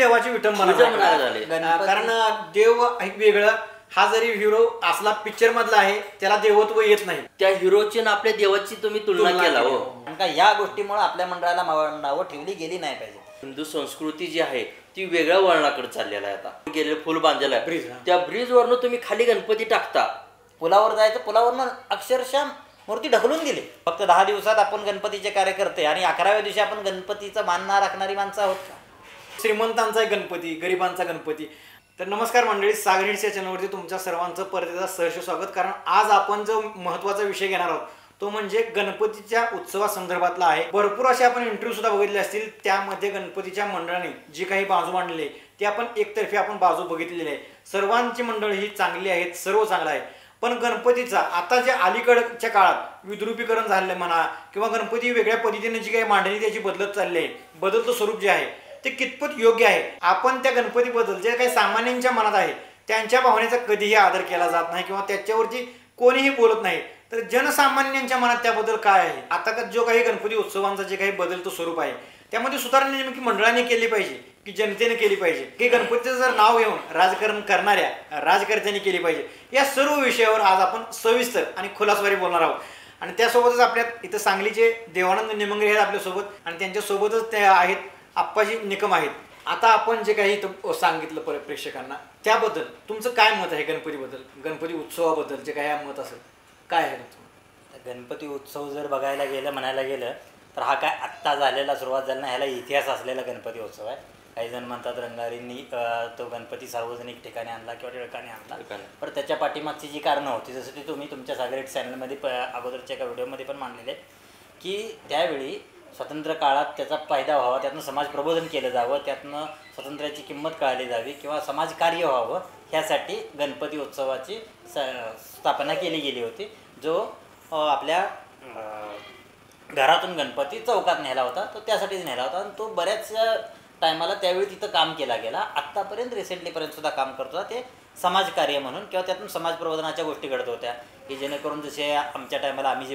देवाची विटंबना झाली. कारण देव वेगळं, हा जरी हिरो असला पिक्चर मधला आहे त्याला देवत्व येत नाही. त्या हिरोची आणि आपल्या देवाची तुम्ही तुलना केला हो. का या गोष्टीमुळे आपल्या मंडळाला नावं ठेवली गेली नाही पाहिजे. हिंदू संस्कृती जी आहे ती वेगळ्या वळणाकडे चाललेला आहे. आता गेले फुल बांधलेला आहे, त्या ब्रिज वरनं तुम्ही खाली गणपती टाकता, पुलावर जायचं, पुलावरनं अक्षरशः मूर्ती ढकलून दिली. फक्त 10 दिवसात आपण गणपतीचे कार्यकर्ते आणि 11व्या दिवशी आपण गणपतीचा मानना राखणारी माणसं आहोत का? श्रीमंतांचा गणपती, गरिबांचा गणपती. तर नमस्कार मंडळी, सागर हिट्स या चॅनलवरती तुमच्या सर्वांचं परत एकदा सहर्ष स्वागत. कारण आज आपण जो महत्त्वाचा विषय घेणार आहोत तो म्हणजे गणपतीच्या उत्सवासंदर्भातला आहे. भरपूर असे आपण इंटरव्ह्यू सुद्धा बघितले असतील, त्यामध्ये गणपतीच्या मंडळाने जी काही बाजू मांडलेली आहे ती आपण एकतर्फी आपण बाजू बघितलेली आहे. सर्वांची मंडळी ही चांगली आहेत, सर्व चांगलं आहे. पण गणपतीचा आता जे अलीकडच्या काळात विद्रुपीकरण झालेलं म्हणा किंवा गणपती वेगळ्या पद्धतीने जी काही मांडणी त्याची बदलत चालली आहे, बदलतं स्वरूप जे आहे ते कितपत योग्य आहे. आपण त्या गणपतीबद्दल जे काही सामान्यांच्या मनात आहे त्यांच्या भावनेचा कधीही आदर केला जात नाही किंवा त्याच्यावरती कोणीही बोलत नाही. तर जनसामान्यांच्या मनात त्याबद्दल काय आहे? आता का जो काही गणपती उत्सवांचा जे काही बदलतं स्वरूप आहे त्यामध्ये सुधारणा नेमकी मंडळाने केली पाहिजे की जनतेने केली पाहिजे की गणपतीचं जर नाव घेऊन राजकारण करणाऱ्या राजकर्त्यांनी केली पाहिजे, या सर्व विषयावर आज आपण सविस्तर आणि खुलासवारी बोलणार आहोत. आणि त्यासोबतच आपल्या इथं सांगलीचे देवानंद निमंगरे आहेत आपल्यासोबत आणि त्यांच्यासोबतच ते आहेत आप्पाजी निकम आहेत. आता आपण जे काही इथं सांगितलं प्रेक्षकांना त्याबद्दल तुमचं काय मत आहे? गणपतीबद्दल, गणपती उत्सवाबद्दल जे काही मत असेल काय आहे तुमचं? गणपती उत्सव जर म्हणायला गेलं तर हा काय आत्ता झालेला सुरुवात झाला नाही, ह्याला इतिहास असलेला गणपती उत्सव आहे. काही जण म्हणतात रंगारींनी तो गणपती सार्वजनिक ठिकाणी आणला किंवा टिळकाने आणला, पण त्याच्या पाठीमागची जी कारणं होती जसं की तुम्ही तुमच्या सागर हिट्स चॅनलमध्ये अगोदरच्या एका व्हिडिओमध्ये पण मांडलेले की त्यावेळी स्वातंत्र्य काळात त्याचा फायदा व्हावा, त्यातनं समाज प्रबोधन केलं जावं, त्यातनं स्वातंत्र्याची किंमत कळली जावी किंवा समाजकार्य व्हावं, ह्यासाठी गणपती उत्सवाची स्थापना केली गेली होती. जो आपल्या घरातून गणपती चौकात नेला होता तो त्यासाठीच नेला होता आणि तो बऱ्याच टायमाला त्यावेळी तिथं काम केला गेला. आत्तापर्यंत रिसेंटलीपर्यंत सुद्धा काम करत होता ते समाजकार्य म्हणून किंवा त्यातून समाज प्रबोधनाच्या गोष्टी घडत होत्या की जेणेकरून जसे आमच्या टायमाला आम्ही जी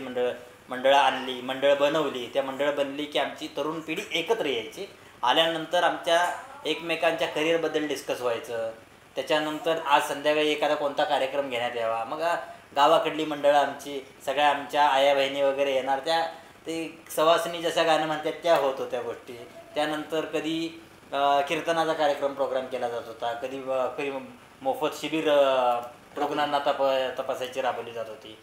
मंडळं आणली, मंडळं बनवली, त्या मंडळं बनली की आमची तरुण पिढी एकत्र यायची. आल्यानंतर आमच्या एकमेकांच्या करिअरबद्दल डिस्कस व्हायचं. त्याच्यानंतर आज संध्याकाळी एखादा कोणता कार्यक्रम घेण्यात यावा, मग गावाकडली मंडळं आमची सगळ्या आमच्या आया बहिणी वगैरे येणार, त्या ते सवासनी जशा गाणं म्हणतात त्या होत होत्या गोष्टी. त्यानंतर कधी कीर्तनाचा प्रोग्राम केला जात होता, कधी मोफत शिबिर रुग्णांना तपासायची राबवली जात होती.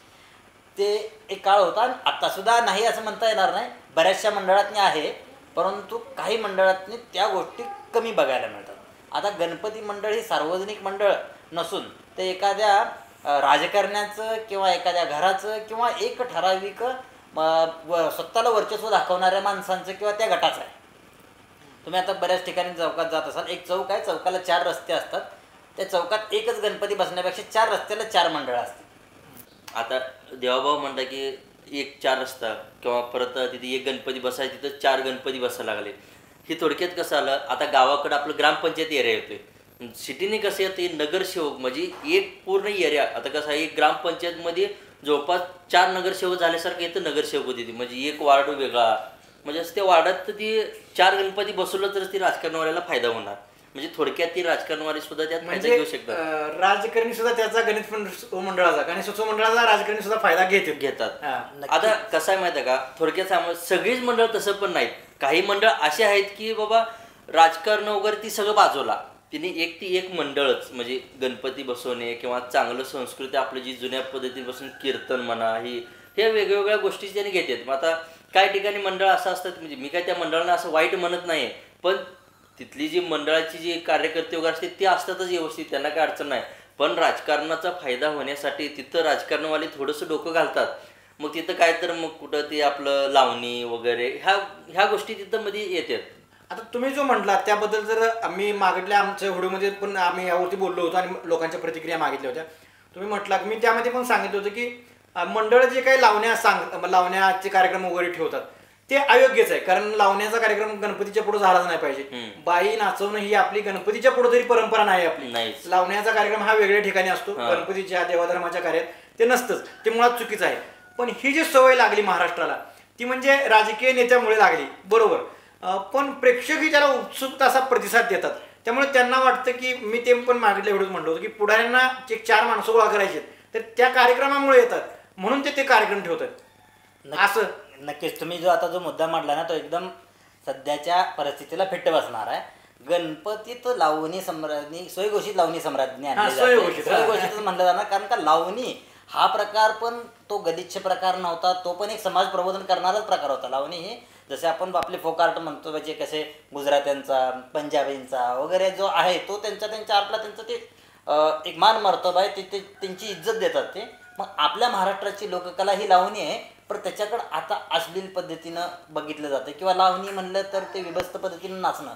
ते एक काळ होता. आणि आत्तासुद्धा नाही असं म्हणता येणार नाही, बऱ्याचशा मंडळातनी आहे, परंतु काही मंडळातनी त्या गोष्टी कमी बघायला मिळतात. आता गणपती मंडळ ही सार्वजनिक मंडळ नसून ते एखाद्या राजकारण्याचं किंवा एखाद्या घराचं किंवा एक ठराविक स्वतःला वर्चस्व दाखवणाऱ्या माणसांचं किंवा त्या गटाचं आहे. तुम्ही आता बऱ्याच ठिकाणी चौकात जात असाल, एक चौक आहे, चौकाला 4 रस्ते असतात, त्या चौकात एकच गणपती बसण्यापेक्षा 4 रस्त्याला 4 मंडळं असतात. आता देवाभाऊ म्हणता की 4 रस्ता किंवा परत तिथे एक गणपती बसायला तिथं 4 गणपती बसायला लागले. हे थोडक्यात कसं आलं, आता गावाकडं आपलं ग्रामपंचायत एरिया येतोय, सिटीने कसं येते नगरसेवक म्हणजे एक पूर्ण एरिया. आता कसं आहे, एक ग्रामपंचायतमध्ये जवळपास 4 नगरसेवक झाल्यासारखं इथं नगरसेवक होती, म्हणजे एक वार्ड वेगळा, म्हणजे त्या वार्डात तर ती 4 गणपती बसवलं तरच ती राजकारणावाल्याला फायदा होणार. म्हणजे थोडक्यात ती राजकारणवाले सुद्धा त्यात फायदा घेऊ शकतात. राजकारणी सुद्धा त्याचा गणेश मंडळाचा गणेशोत्सव मंडळाचा राजकारणी सुद्धा फायदा घेतात. आता कसं आहे माहिती आहे का, थोडक्यात सगळीच मंडळ तसं पण नाहीत. काही मंडळ असे आहेत की बाबा राजकारण वगैरे ती सगळं बाजूला, तिने एक मंडळच म्हणजे गणपती बसवणे किंवा चांगलं संस्कृती आपलं जी जुन्या पद्धतीपासून कीर्तन म्हणा हे वेगवेगळ्या गोष्टी त्याने घेतात. मग आता काही ठिकाणी मंडळ असं असतात, म्हणजे मी काय त्या मंडळांना असं वाईट म्हणत नाही, पण तिथली जी मंडळाची जी कार्यकर्ते वगैरे असते ते असतातच व्यवस्थित, त्यांना काय अडचण नाही. पण राजकारणाचा फायदा होण्यासाठी तिथं राजकारणवाले थोडंसं डोकं घालतात. मग तिथं काय तर मग कुठं ते आपलं लावणी वगैरे ह्या गोष्टी तिथं मध्ये येतात. आता तुम्ही जो म्हटला त्याबद्दल जर आम्ही मागितल्या आमच्या व्हिडिओमध्ये पण आम्ही यावरती बोललो होतो आणि लोकांच्या प्रतिक्रिया मागितल्या होत्या. तुम्ही म्हटला मी त्यामध्ये पण सांगितलं होतं की मंडळ जे काही लावण्याचे कार्यक्रम वगैरे ठेवतात ते अयोग्यच आहे. कारण लावण्याचा कार्यक्रम गणपतीच्या पुढे झालाच नाही पाहिजे. बाई नाचवणं ही आपली गणपतीच्या पुढे तरी परंपरा नाही आपली. लावण्याचा कार्यक्रम हा वेगळ्या ठिकाणी असतो, गणपतीच्या देवाधर्माच्या कार्यात ते नसतंच, ते मुळात चुकीचं आहे. पण ही जी सवय लागली महाराष्ट्राला ती म्हणजे राजकीय नेत्यामुळे लागली, बरोबर. पण प्रेक्षकही त्याला उत्सुकता असा प्रतिसाद देतात. त्यामुळे त्यांना वाटतं की मी ते पण मागितल्या व्हिडिओ म्हटलं होतं की पुढाऱ्यांना एक 4 माणसं गोळा करायची तर त्या कार्यक्रमामुळे येतात म्हणून ते कार्यक्रम ठेवतात असं. नक्कीच तुम्ही जो आता जो मुद्दा मांडला ना तो एकदम सध्याच्या परिस्थितीला फिट्ट बसणार आहे. गणपतीत लावणी सम्राज्ञी स्वयंघोषित लावणी सम्राज्ञी आणली जाते. स्वयंघोषितच म्हणलं जाणार कारण का लावणी हा प्रकार पण तो गलिच्छ प्रकार नव्हता, तो पण एक समाज प्रबोधन करणाराच प्रकार होता. लावणी हे जसे आपण आपले फोक आर्ट म्हणतो म्हणजे कसे गुजरात्यांचा पंजाबींचा वगैरे जो आहे तो त्यांच्या आर्टला त्यांचं ते एक मान मर्तबा आहे, ते त्यांची इज्जत देतात ते. मग आपल्या महाराष्ट्राची लोककला ही लावणी आहे पण त्याच्याकडं आता अश्लील पद्धतीनं बघितलं जातं किंवा लावणी म्हणलं तर ते विभस्त पद्धतीनं नाचणं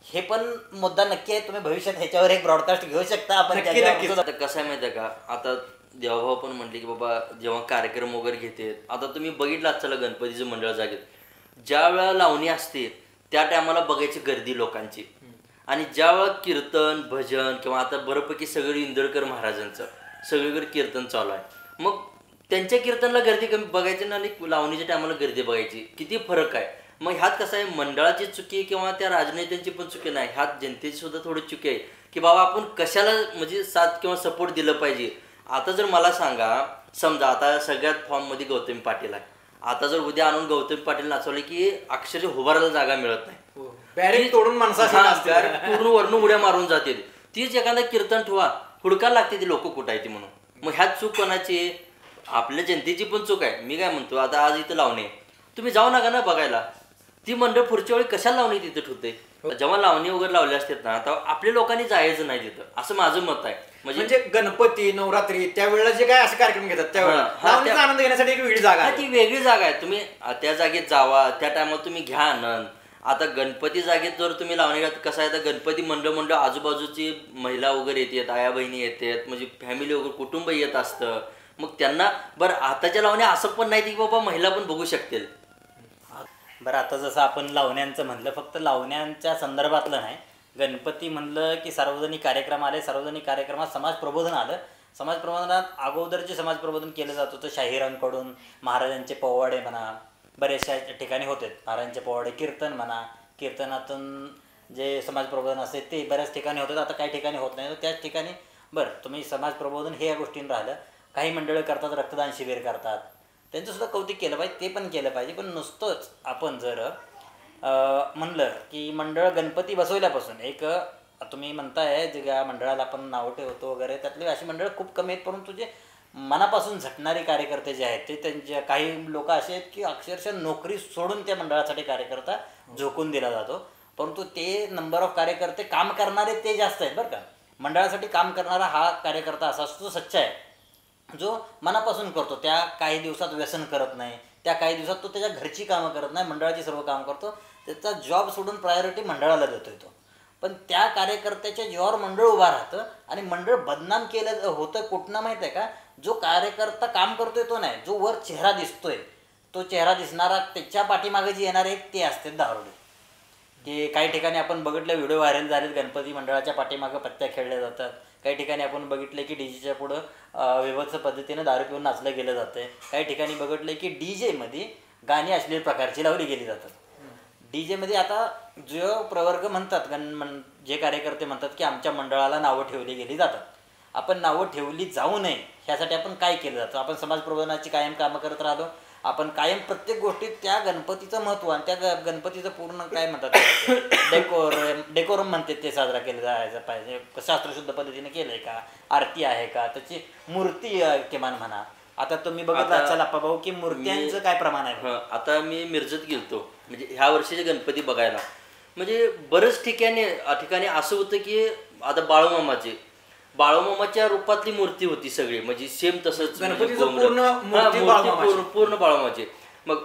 हे पण मुद्दा नक्की आहे. तुम्ही भविष्यात ह्याच्यावर एक ब्रॉडकास्ट घेऊ शकता आपण. आता कसं आहे माहिती आहे का, आता देवाभाऊ पण म्हटले की बाबा जेव्हा कार्यक्रम वगैरे घेते, आता तुम्ही बघितलं चला गणपतीचं मंडळ जागेत ज्या वेळा लावणी असते त्या टायमाला बघायची गर्दी लोकांची, आणि ज्या वेळा कीर्तन भजन किंवा आता बऱ्यापैकी सगळं इंदोरकर महाराजांचं सगळीकडे कीर्तन चालू आहे, मग त्यांच्या कीर्तनला गर्दी कमी बघायची ना आणि लावणीच्या टायमाला गर्दी बघायची, किती फरक आहे. मग ह्यात कसं आहे मंडळाची चुकी किंवा त्या राजनेत्यांची पण चुकी नाही, ह्यात जनतेची सुद्धा थोडी चुकी आहे की बाबा आपण कशाला म्हणजे साथ किंवा सपोर्ट दिलं पाहिजे. आता जर मला सांगा, समजा आता सगळ्यात फॉर्ममध्ये गौतमी पाटील आहे, आता जर उद्या आणून गौतमी पाटील नाचवले की अक्षरशः उभारायला जागा मिळत नाही, बॅरेक तोडून पूर्ण वर्ण उड्या मारून जाते. तीच एखादा कीर्तन ठेवा हुडकायला लागते ती लोक कुठं आहे ती म्हणून. मग ह्यात चूक कोणाची, आपल्या जनतेची पण चूक आहे. मी काय म्हणतो आता आज इथं लावणे तुम्ही जाऊ नका ना बघायला, ती मंडळ पुढच्या वेळी कशाला लावणी तिथे ठेवते. जेव्हा लावणी वगैरे लावली असतात ना आता आपल्या लोकांनी जायचं नाही तिथं, असं माझं मत आहे. म्हणजे गणपती नवरात्री त्यावेळेला जे काय असे कार्यक्रम घेतात त्यावेळेला आनंद घेण्यासाठी एक वेगळी जागा आहे, ती वेगळी जागा आहे. तुम्ही त्या जागेत जावा, त्या टायमात तुम्ही घ्या आनंद. आता गणपती जागेत जर तुम्ही लावणी घात कसं आहे, तर गणपती मंडळ आजूबाजूची महिला वगैरे येतात, आया बहिणी येतात, म्हणजे फॅमिली वगैरे कुटुंब येत असतं. मग त्यांना बरं आताच्या लावण्या असं पण नाही की बाबा महिला पण बघू शकतील. बरं आता जसं आपण लावण्यांचं म्हणलं, फक्त लावण्यांच्या संदर्भातलं नाही, गणपती म्हणलं की सार्वजनिक कार्यक्रम आले, सार्वजनिक कार्यक्रमात समाज प्रबोधन आलं. समाज प्रबोधनात अगोदर जे समाज प्रबोधन केलं जात होतं शाहिरांकडून, महाराजांचे पोवाडे म्हणा बरेचशा ठिकाणी होते, महाराजांचे पोवाडे, कीर्तन म्हणा, कीर्तनातून जे समाज प्रबोधन असते ते बऱ्याच ठिकाणी होतं, आता काही ठिकाणी होत नाही. तर त्याच ठिकाणी बरं तुम्ही समाज प्रबोधन हे या गोष्टींना राहिलं. काही मंडळं करतात रक्तदान शिबिर करतात, त्यांचंसुद्धा कौतुक केलं पाहिजे, ते पण केलं पाहिजे. पण नुसतंच आपण जर म्हणलं की मंडळ गणपती बसवल्यापासून एक तुम्ही म्हणताय जे या मंडळाला आपण नाव ठेवतो वगैरे, त्यातले अशी मंडळ खूप कमी आहेत, परंतु जे मनापासून झटणारे कार्यकर्ते जे आहेत ते त्यांच्या काही लोक असे आहेत की अक्षरशः नोकरी सोडून त्या मंडळासाठी कार्यकर्ता झोकून दिला जातो. परंतु ते नंबर ऑफ कार्यकर्ते काम करणारे ते जास्त आहेत बरं का. मंडळासाठी काम करणारा हा कार्यकर्ता असा असतो जो सच्चा आहे, जो मनापासून करतो, त्या काही दिवसात व्यसन करत नाही, त्या काही दिवसात तो त्याच्या घरची कामं करत नाही, मंडळाची सर्व काम करतो, त्याचा जॉब सोडून प्रायोरिटी मंडळाला देतोय तो. पण त्या कार्यकर्त्याच्या जीवावर मंडळ उभा राहतं आणि मंडळ बदनाम केलं होतं कुठनं माहिती आहे का, जो कार्यकर्ता काम करतोय तो नाही, जो वर चेहरा दिसतोय तो चेहरा दिसणारा त्याच्या पाठीमागे जे येणारे आहेत ते असतात दारुडे. की काही ठिकाणी आपण बघितलं व्हिडिओ व्हायरल झालेत, गणपती मंडळाच्या पाठीमागं पत्त्या खेळल्या जातात. काही ठिकाणी आपण बघितलं की डीजेच्या पुढं विभत्स पद्धतीनं दारू पिऊन नाचलं गेलं जातं. काही ठिकाणी बघितलं की डीजेमध्ये गाणी अश्लील प्रकारची लावली गेली जातात. डीजेमध्ये आता जो प्रवर्ग म्हणतात जे कार्यकर्ते म्हणतात की आमच्या मंडळाला नावं ठेवली गेली जातात, आपण नावं ठेवली जाऊ नये ह्यासाठी आपण काय केलं जातं, आपण समाज प्रबोधनाची कायम कामं करत राहिलो. आपण कायम प्रत्येक गोष्टीत त्या गणपतीचं महत्त्व आणि त्या गणपतीचं पूर्ण काय म्हणतात डेकोरम म्हणते ते साजरा केलं जायचं पाहिजे, शास्त्रशुद्ध पद्धतीने केलंय का, आरती आहे का, त्याची मूर्ती किमान म्हणा. आता तुम्ही बघितलं चला भाऊ की मूर्त्यांचं काय प्रमाण आहे. आता मी मिरजत गेलतो म्हणजे ह्या वर्षीचे गणपती बघायला, म्हणजे बरेच ठिकाणी असं होतं की आता बाळूमामाच्या रूपातली मूर्ती होती सगळी, म्हणजे सेम तसंच पूर्ण बाळूमाचे. मग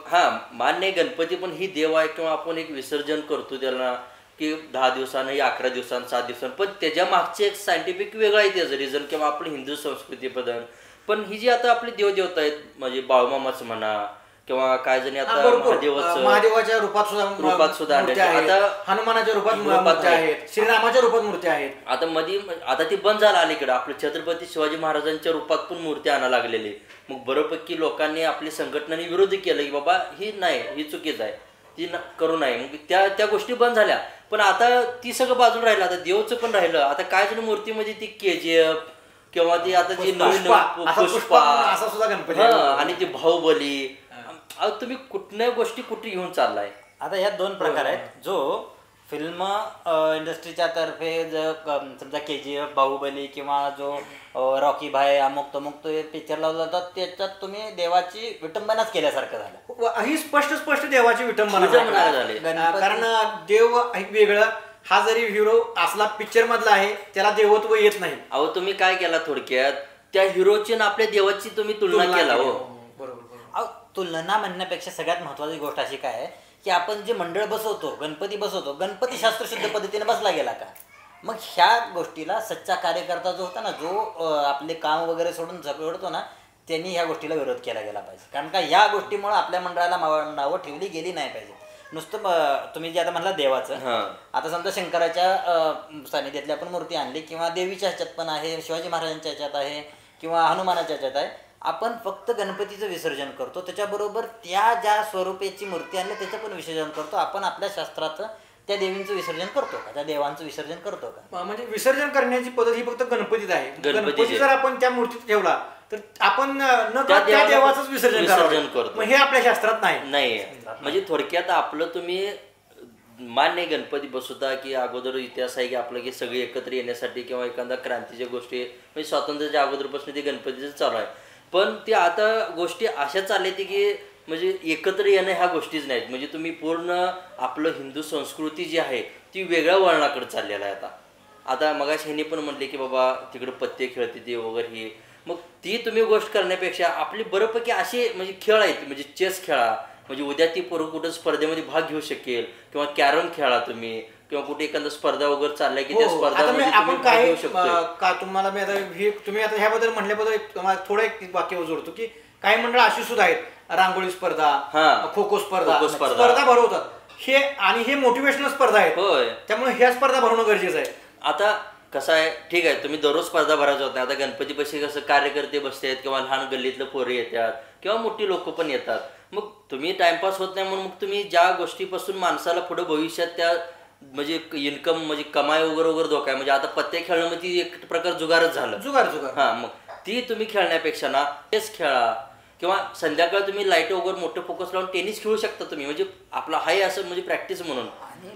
मान्य आहे गणपती पण ही देव आहे किंवा आपण एक विसर्जन करतो त्याला की 10 दिवसानं 11 दिवसानं 7 दिवसानं, पण त्याच्या मागचे एक सायंटिफिक वेगळं आहे त्याचं रिझन किंवा आपली हिंदू संस्कृती पद्धत. पण ही जी आता आपली देवदेवता आहेत म्हणजे बाळूमामाच म्हणा किंवा काय जणी आता महादेवाच्या रूपात सुद्धा आता हनुमानाच्या रूपात मूर्त्या आहेत, श्रीरामाच्या रूपात मूर्त्या आहेत. आता ती बंद झालं अलीकडे, आपलं छत्रपती शिवाजी महाराजांच्या रूपात पण मूर्ती आणायला लागलेली. मग बरोपैकी लोकांनी आपली संघटनांनी विरोध केला की बाबा ही नाही, ही चुकीच आहे. करू नये. मग त्या गोष्टी बंद झाल्या. पण आता ती सगळं बाजूला राहिलं. आता देवचं पण राहिलं. आता काय झालं मूर्ती म्हणजे ती KGF किंवा ती आता जी नवीन पुष्पा असा सुद्धा गणपती आणि ती बाहुबली. तुम्ही कुठल्या गोष्टी कुठे घेऊन चाललाय. आता यात दोन प्रकार आहेत. जो फिल्म इंडस्ट्रीच्या तर्फे जर समजा KGF, बाहुबली किंवा जो रॉकी भाई अमुक तमुक तो पिक्चर लावला जातात, त्याच्यात तुम्ही देवाची विटंबनाच केल्यासारखं झालं. ही स्पष्ट देवाची विटंबना झाली. कारण देव वेगळं, हा जरी हिरो असला पिक्चर मधला आहे त्याला देवत्व येत नाही. अहो तुम्ही काय केला थोडक्यात, त्या हिरोची आणि आपल्या देवाची तुम्ही तुलना केला. हो बरोबर. तुलना म्हणण्यापेक्षा सगळ्यात महत्वाची गोष्ट अशी काय आहे की आपण जे मंडळ बसवतो, गणपती बसवतो, गणपती शास्त्रशुद्ध पद्धतीने बसला गेला का? मग ह्या गोष्टीला सच्चा कार्यकर्ता जो होता ना, जो आपले काम वगैरे सोडून झगडतो ना, त्यांनी ह्या गोष्टीला विरोध केला गेला पाहिजे. कारण का ह्या गोष्टीमुळे आपल्या मंडळाला नावं ठेवली गेली नाही पाहिजे. नुसतं तुम्ही जे आता म्हणला देवाचं, आता समजा शंकराच्या सानिध्यातली आपण मूर्ती आणली किंवा देवीच्या ह्याच्यात पण आहे, शिवाजी महाराजांच्या ह्याच्यात आहे किंवा हनुमानाच्या ह्याच्यात आहे, आपण फक्त गणपतीचं विसर्जन करतो. त्याच्याबरोबर त्या ज्या स्वरूपाची मूर्ती आणली त्याचं पण विसर्जन करतो. आपण आपल्या शास्त्राचं त्या देवींचं विसर्जन करतो का, त्या देवांचं विसर्जन करतो का? म्हणजे विसर्जन करण्याची पद्धत ही फक्त गणपतीत आहे. गणपती जर आपण त्या मूर्तीत ठेवला तर आपण न त्या देवाचंच विसर्जन करतो. हे आपल्या शास्त्रात नाही. म्हणजे थोडक्यात आपलं तुम्ही मान्य गणपती बसवता की अगोदर इतिहास आहे की आपलं की सगळे एकत्र येण्यासाठी किंवा एखादा क्रांतीच्या गोष्टी म्हणजे स्वातंत्र्याच्या अगोदरपासून ते गणपतीचं चालू आहे. पण ते आता गोष्टी अशा चालल्या की म्हणजे एकत्र येणं ह्या गोष्टीच नाहीत. म्हणजे तुम्ही पूर्ण आपलं हिंदू संस्कृती जी आहे ती वेगळ्या वळणाकडे चाललेलं आहे. आता मगाशी ह्यांनी पण म्हटले की बाबा तिकडे पत्ते खेळते ते वगैरे हे, मग ती तुम्ही गोष्ट करण्यापेक्षा आपली बऱ्यापैकी असे म्हणजे खेळ आहेत. म्हणजे चेस खेळा, म्हणजे उद्या ती पोरं कुठं स्पर्धेमध्ये भाग घेऊ शकेल, किंवा कॅरम खेळा तुम्ही, किंवा कुठे एखादा स्पर्धा वगैरे चालल्या की त्या स्पर्धामध्ये आपण काय का तुम्हाला मी आता तुम्ही आता ह्याबद्दल म्हटल्याबद्दल तुम्हाला थोडं एक वाक्य जोडतो की काही मंडळ अशी सुद्धा आहेत, रांगोळी स्पर्धा, खो खो स्पर्धा भरवतात. हे आणि हे मोटिवेशनल स्पर्धा आहेत, त्यामुळे ह्या स्पर्धा भरवणं गरजेचं आहे. आता कसं आहे, ठीक आहे तुम्ही दररोज स्पर्धा भरायचं होत नाही. आता गणपतीपाशी कसं कार्यकर्ते बसतात किंवा लहान गल्लीतलं पोरं येतात किंवा मोठी लोक पण येतात. मग तुम्ही टाइमपास होत नाही म्हणून मग तुम्ही ज्या गोष्टीपासून माणसाला पुढे भविष्यात त्या म्हणजे इन्कम म्हणजे कमाई वगैरे धोका आहे. म्हणजे आता पत्ते खेळणं म्हणजे एक प्रकार जुगारच झालं. जुगार मग ती तुम्ही खेळण्यापेक्षा ना चेस खेळा किंवा संध्याकाळ तुम्ही लाईट वगैरे मोठं फोकस लावून टेनिस खेळू शकता तुम्ही. म्हणजे आपला हाय असं म्हणजे प्रॅक्टिस म्हणून.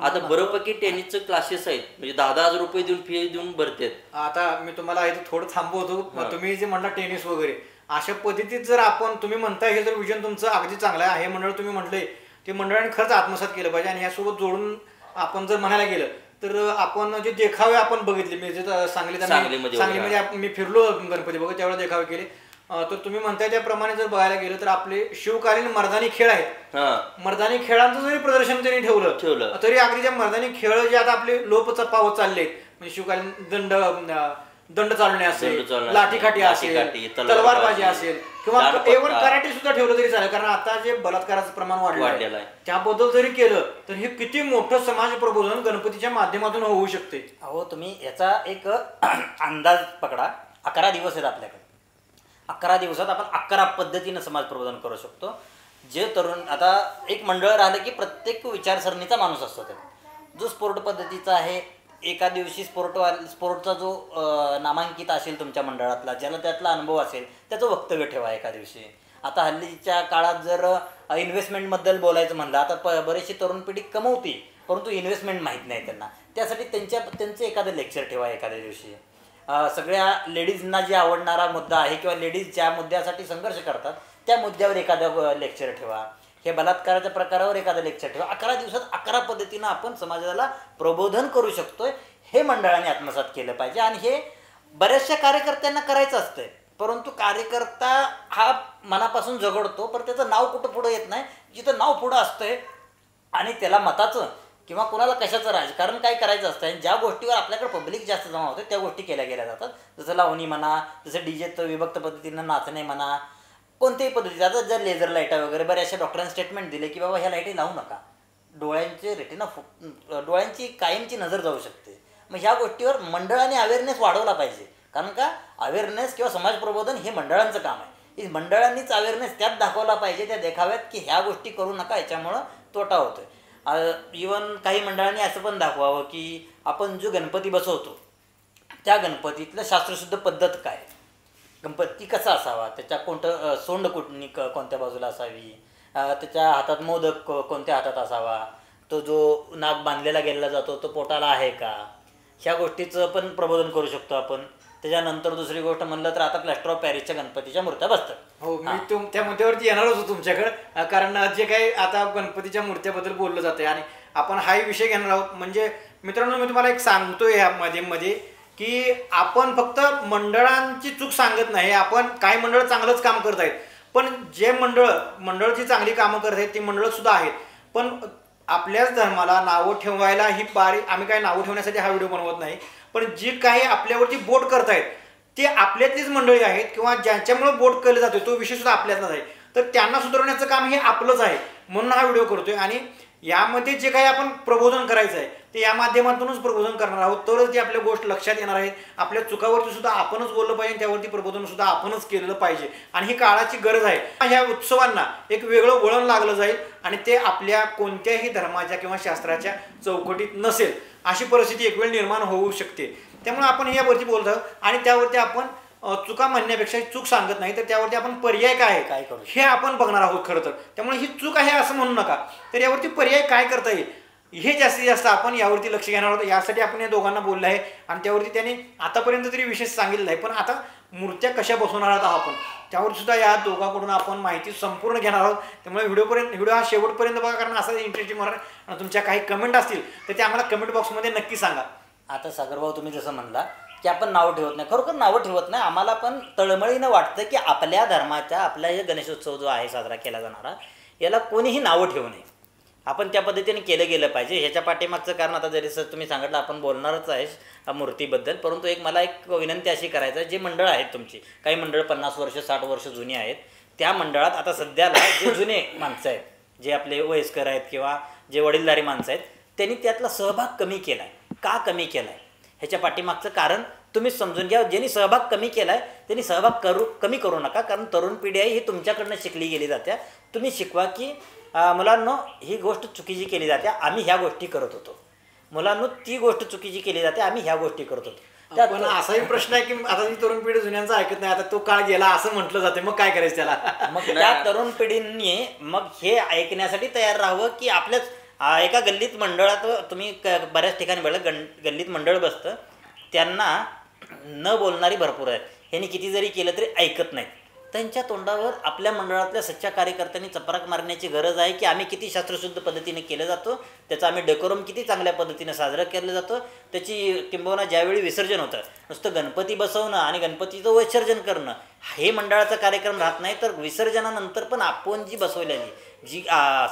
आता बरोपैकी टेनिसचे क्लासेस आहेत, म्हणजे 10,000 रुपये देऊन फी देऊन भरतेत. आता मी तुम्हाला इथे थोडं थांबवतो. तुम्ही जे म्हणला टेनिस वगैरे अशा पद्धतीत जर आपण तुम्ही म्हणताय हे जर विजन तुमचं अगदी चांगलं आहे, हे मंडळ तुम्ही म्हटलंय ते मंडळाने खरंच आत्मसात केलं पाहिजे. आणि यासोबत जोडून आपण जर म्हणायला गेलं तर आपण जे देखावे आपण बघितले, म्हणजे सांगलीमध्ये मी फिरलो गणपती बघत त्यावेळेला देखावे केले. तर तुम्ही म्हणताय त्याप्रमाणे जर बघायला गेलं तर आपले शिवकालीन मर्दानी खेळ आहेत, मर्दानी खेळांचं जरी प्रदर्शन त्यांनी ठेवलं तरी अगदी त्या मर्दानी खेळ जे आता आपले लोप पावत चालले, म्हणजे शिवकालीन दंड चालणे असेल, लाठीकाठी असेल, तलवारबाजी असेल किंवा एव्हन कराटे सुद्धा ठेवलं तरी चालेल. कारण आता जे बलात्काराचं प्रमाण वाढलेलं आहे त्याबद्दल जरी केलं तर हे किती मोठं समाज प्रबोधन गणपतीच्या माध्यमातून होऊ शकते. अहो तुम्ही याचा एक अंदाज पकडा. 11 दिवस आहेत आपल्याकडे. 11 दिवसात आपण 11 पद्धतीनं समाज प्रबोधन करू शकतो. जे तरुण आता एक मंडळ राहिलं की प्रत्येक विचारसरणीचा माणूस असतो. त्यात जो स्पोर्ट पद्धतीचा आहे, एका दिवशी स्पोर्टचा जो नामांकित असेल तुमच्या मंडळातला, ज्याला त्यातला अनुभव असेल त्याचं वक्तव्य ठेवा एका दिवशी. आता हल्लीच्या काळात जर इन्व्हेस्टमेंटबद्दल बोलायचं म्हणलं, आता बरीचशी तरुण पिढी कमवती परंतु इन्व्हेस्टमेंट माहीत नाही त्यांना. त्यासाठी त्यांचं एखादं लेक्चर ठेवा एखाद्या दिवशी. सगळ्या लेडीजना जे आवडणारा मुद्दा आहे किंवा लेडीज ज्या मुद्द्यासाठी संघर्ष करतात त्या मुद्द्यावर एखादं लेक्चर ठेवा. हे बलात्काराच्या प्रकारावर एखादं लेक्चर ठेवा. 11 दिवसात 11 पद्धतीनं आपण समाजाला प्रबोधन करू शकतोय. हे मंडळाने आत्मसात केलं पाहिजे. आणि हे बऱ्याचशा कार्यकर्त्यांना करायचं असतंय, परंतु कार्यकर्ता हा मनापासून झगडतो पण त्याचं नाव कुठं पुढं येत नाही. जिथं नाव पुढं असतंय आणि त्याला मताचं किंवा कोणाला कशाचं राजकारण काय करायचं असतं आणि ज्या गोष्टीवर आपल्याकडे पब्लिक जास्त जमा होते त्या गोष्टी केल्या जातात. जसं लावणी म्हणा, जसं डीजेचं विभक्त पद्धतीनं नाचणे म्हणा, कोणत्याही पद्धतीचं. आता जर लेझर लाईटा वगैरे बऱ्याचशा डॉक्टरांनी स्टेटमेंट दिले की बाबा ह्या लाईटी लावू नका, डोळ्यांची कायमची नजर जाऊ शकते. मग ह्या गोष्टीवर मंडळाने अवेअरनेस वाढवला पाहिजे. कारण का अवेअरनेस किंवा समाज प्रबोधन हे मंडळांचं काम आहे. मंडळांनीच अवेअरनेस त्यात दाखवला पाहिजे त्या देखाव्यात की ह्या गोष्टी करू नका, याच्यामुळं तोटा होतोय. इवन काही मंडळांनी असं पण दाखवावं की आपण जो गणपती बसवतो त्या गणपतीतलं शास्त्रशुद्ध पद्धत काय, गणपती कसा असावा, त्याच्या सोंड कुठणी कोणत्या बाजूला असावी, त्याच्या हातात मोदक कोणत्या हातात असावा, तो जो नाग बांधलेला गेलेला जातो तो पोटाला आहे का, ह्या गोष्टीचं पण प्रबोधन करू शकतो आपण. त्याच्यानंतर दुसरी गोष्ट म्हणलं तर आता प्लॅस्टर ऑफ पॅरिसच्या गणपतीच्या मूर्त्या बसतात. हो, मी त्या मुद्द्यावरती येणारच होतो तुमच्याकडे, कारण जे काही आता गणपतीच्या मूर्त्याबद्दल बोललं जाते आणि आपण हाही विषय घेणार आहोत. म्हणजे मित्रांनो, मी तुम्हाला एक सांगतोय ह्या मध्ये की आपण फक्त मंडळांची चूक सांगत नाही. आपण काही मंडळ चांगलंच काम करत आहेत, पण जे मंडळ जी चांगली कामं करत आहेत ती मंडळ सुद्धा आहेत. पण आपल्याच धर्माला नावं ठेवायला ही आम्ही काही नावं ठेवण्यासाठी हा व्हिडिओ बनवत नाही, पण जी काही आपल्यावरती बोट करतायत ते आपल्यातलीच मंडळी आहेत किंवा ज्यांच्यामुळे बोट केलं जातो तो विषय सुद्धा आपल्यातलाच आहे. तर त्यांना सुधारण्याचं काम हे आपलंच आहे, म्हणून हा व्हिडिओ करतोय. आणि यामध्ये जे काही आपण प्रबोधन करायचं आहे ते या माध्यमातूनच प्रबोधन करणार आहोत, तरच ती आपल्या गोष्ट लक्षात येणार आहेत. आपल्या चुकावरती सुद्धा आपणच बोललं पाहिजे, त्यावरती प्रबोधन सुद्धा आपणच केलं पाहिजे आणि ही काळाची गरज आहे. ह्या उत्सवांना एक वेगळं वळण लागलं जाईल आणि ते आपल्या कोणत्याही धर्माच्या किंवा शास्त्राच्या चौकटीत नसेल अशी परिस्थिती एक वेळ निर्माण होऊ शकते. त्यामुळे आपण यावरती बोलत आहोत आणि त्यावरती आपण चुका म्हणण्यापेक्षा चूक सांगत नाही, तर त्यावरती आपण पर्याय काय करू हे आपण बघणार आहोत खरं तर. त्यामुळे ही चूक आहे असं म्हणू नका, तर यावरती पर्याय काय करता येईल हे जास्तीत जास्त आपण यावरती लक्ष घेणार आहोत. यासाठी आपण या दोघांना बोललं आहे आणि त्यावरती त्यांनी आतापर्यंत तरी विशेष सांगितलं आहे. पण आता मूर्त्या कशा बसवणार आहोत आपण त्यावर सुद्धा या दोघांकडून आपण माहिती संपूर्ण घेणार आहोत. त्यामुळे व्हिडिओ हा शेवटपर्यंत बघा, कारण असा इंटरेस्टिंग होणार. आणि तुमच्या काही कमेंट असतील तर ते आम्हाला कमेंट बॉक्समध्ये नक्की सांगा. आता सागरभाऊ, तुम्ही जसं म्हणला की आपण नावं ठेवत नाही, खरोखर नावं ठेवत नाही. आम्हाला पण तळमळीनं वाटतं की आपल्या धर्माच्या आपला हे गणेशोत्सव जो आहे साजरा केला जाणारा, याला कोणीही नावं ठेवू नये. आपण त्या पद्धतीने केलं गेलं पाहिजे. ह्याच्या पाठीमागचं कारण आता जरी सर तुम्ही सांगितलं आपण बोलणारच आहे मूर्तीबद्दल, परंतु मला एक विनंती अशी करायचं आहे, जे मंडळ आहेत तुमची, काही मंडळ 50 वर्ष 60 वर्ष जुनी आहेत, त्या मंडळात आता सध्याला जे जुने माणसं आहेत, जे आपले वयस्कर आहेत किंवा जे वडीलधारी माणसं आहेत, त्यांनी त्यातला सहभाग कमी केला आहे. का कमी केला आहे ह्याच्या पाठीमागचं कारण तुम्हीच समजून घ्या. ज्यांनी सहभाग कमी केला आहे त्यांनी सहभाग कमी करू नका, कारण तरुण पिढी आहे ही तुमच्याकडनं शिकली गेली जाते. तुम्ही शिकवा की मुलांनो ही गोष्ट चुकीची केली जाते, आम्ही ह्या गोष्टी करत होतो, मुलांनो ती गोष्ट चुकीची केली जाते, आम्ही ह्या गोष्टी करत होतो. पण असाही प्रश्न आहे की आता ती तरुण पिढी जुन्यांचा ऐकत नाही, आता तो काळ गेला असं म्हटलं जाते, मग काय करायचं त्याला? मग त्या तरुण पिढींनी मग हे ऐकण्यासाठी तयार राहावं की आपल्याच एका गल्लीत मंडळात तुम्ही बऱ्याच ठिकाणी बघलं गल्लीत मंडळ बसतं, त्यांना न बोलणारी भरपूर आहेत, ह्यांनी किती जरी केलं तरी ऐकत नाहीत. त्यांच्या तोंडावर आपल्या मंडळातल्या सच्च्या कार्यकर्त्यांनी चपराक मारण्याची गरज आहे की आम्ही किती शास्त्रशुद्ध पद्धतीने केलं जातो, त्याचा आम्ही डेकोरम किती चांगल्या पद्धतीने साजरा केलं जातो, त्याची किंबहुना ज्यावेळी विसर्जन होतं नुसतं गणपती बसवणं आणि गणपतीचं विसर्जन करणं हे मंडळाचा कार्यक्रम राहत नाही, तर विसर्जनानंतर पण आपण जी बसवलेली जी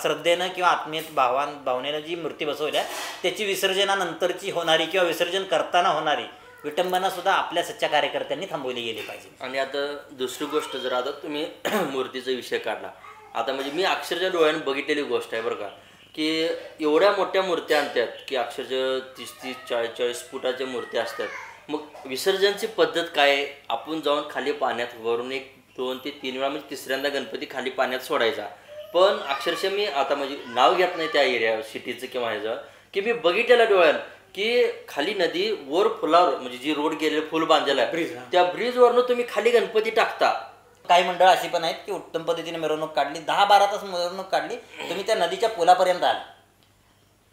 श्रद्धेनं किंवा आत्मीयत भावनेनं जी मूर्ती बसवल्या त्याची विसर्जनानंतरची होणारी किंवा विसर्जन करताना होणारी विटंबना सुद्धा आपल्या सच्च्या कार्यकर्त्यांनी थांबवली गेली पाहिजे. आणि आता दुसरी गोष्ट, जर आता तुम्ही मूर्तीचा विषय काढला, आता म्हणजे मी अक्षरशः डोळ्याने बघितलेली गोष्ट आहे बरं का, की एवढ्या मोठ्या मूर्त्या आणतात की अक्षरशः 30-30, 40-40 फुटाच्या मूर्त्या असतात. मग विसर्जनची पद्धत काय? आपण जाऊन खाली पाण्यात वरून 1, 2 ते 3 वेळा म्हणजे तिसऱ्यांदा गणपती खाली पाण्यात सोडायचा. पण अक्षरशः मी आता म्हणजे नाव घेत नाही त्या एरिया सिटीचं किंवा ह्याचं, की मी बघितलेलं डोळ्यानं की खाली नदी वर फुलावर म्हणजे जी रोड गेलेलं फुल बांधलेलं आहे त्या ब्रिजवरनं तुम्ही खाली गणपती टाकता. काही मंडळ अशी पण आहेत की उत्तम पद्धतीने मिरवणूक काढली, 10-12 तास मिरवणूक काढली, तुम्ही त्या नदीच्या पुलापर्यंत आला,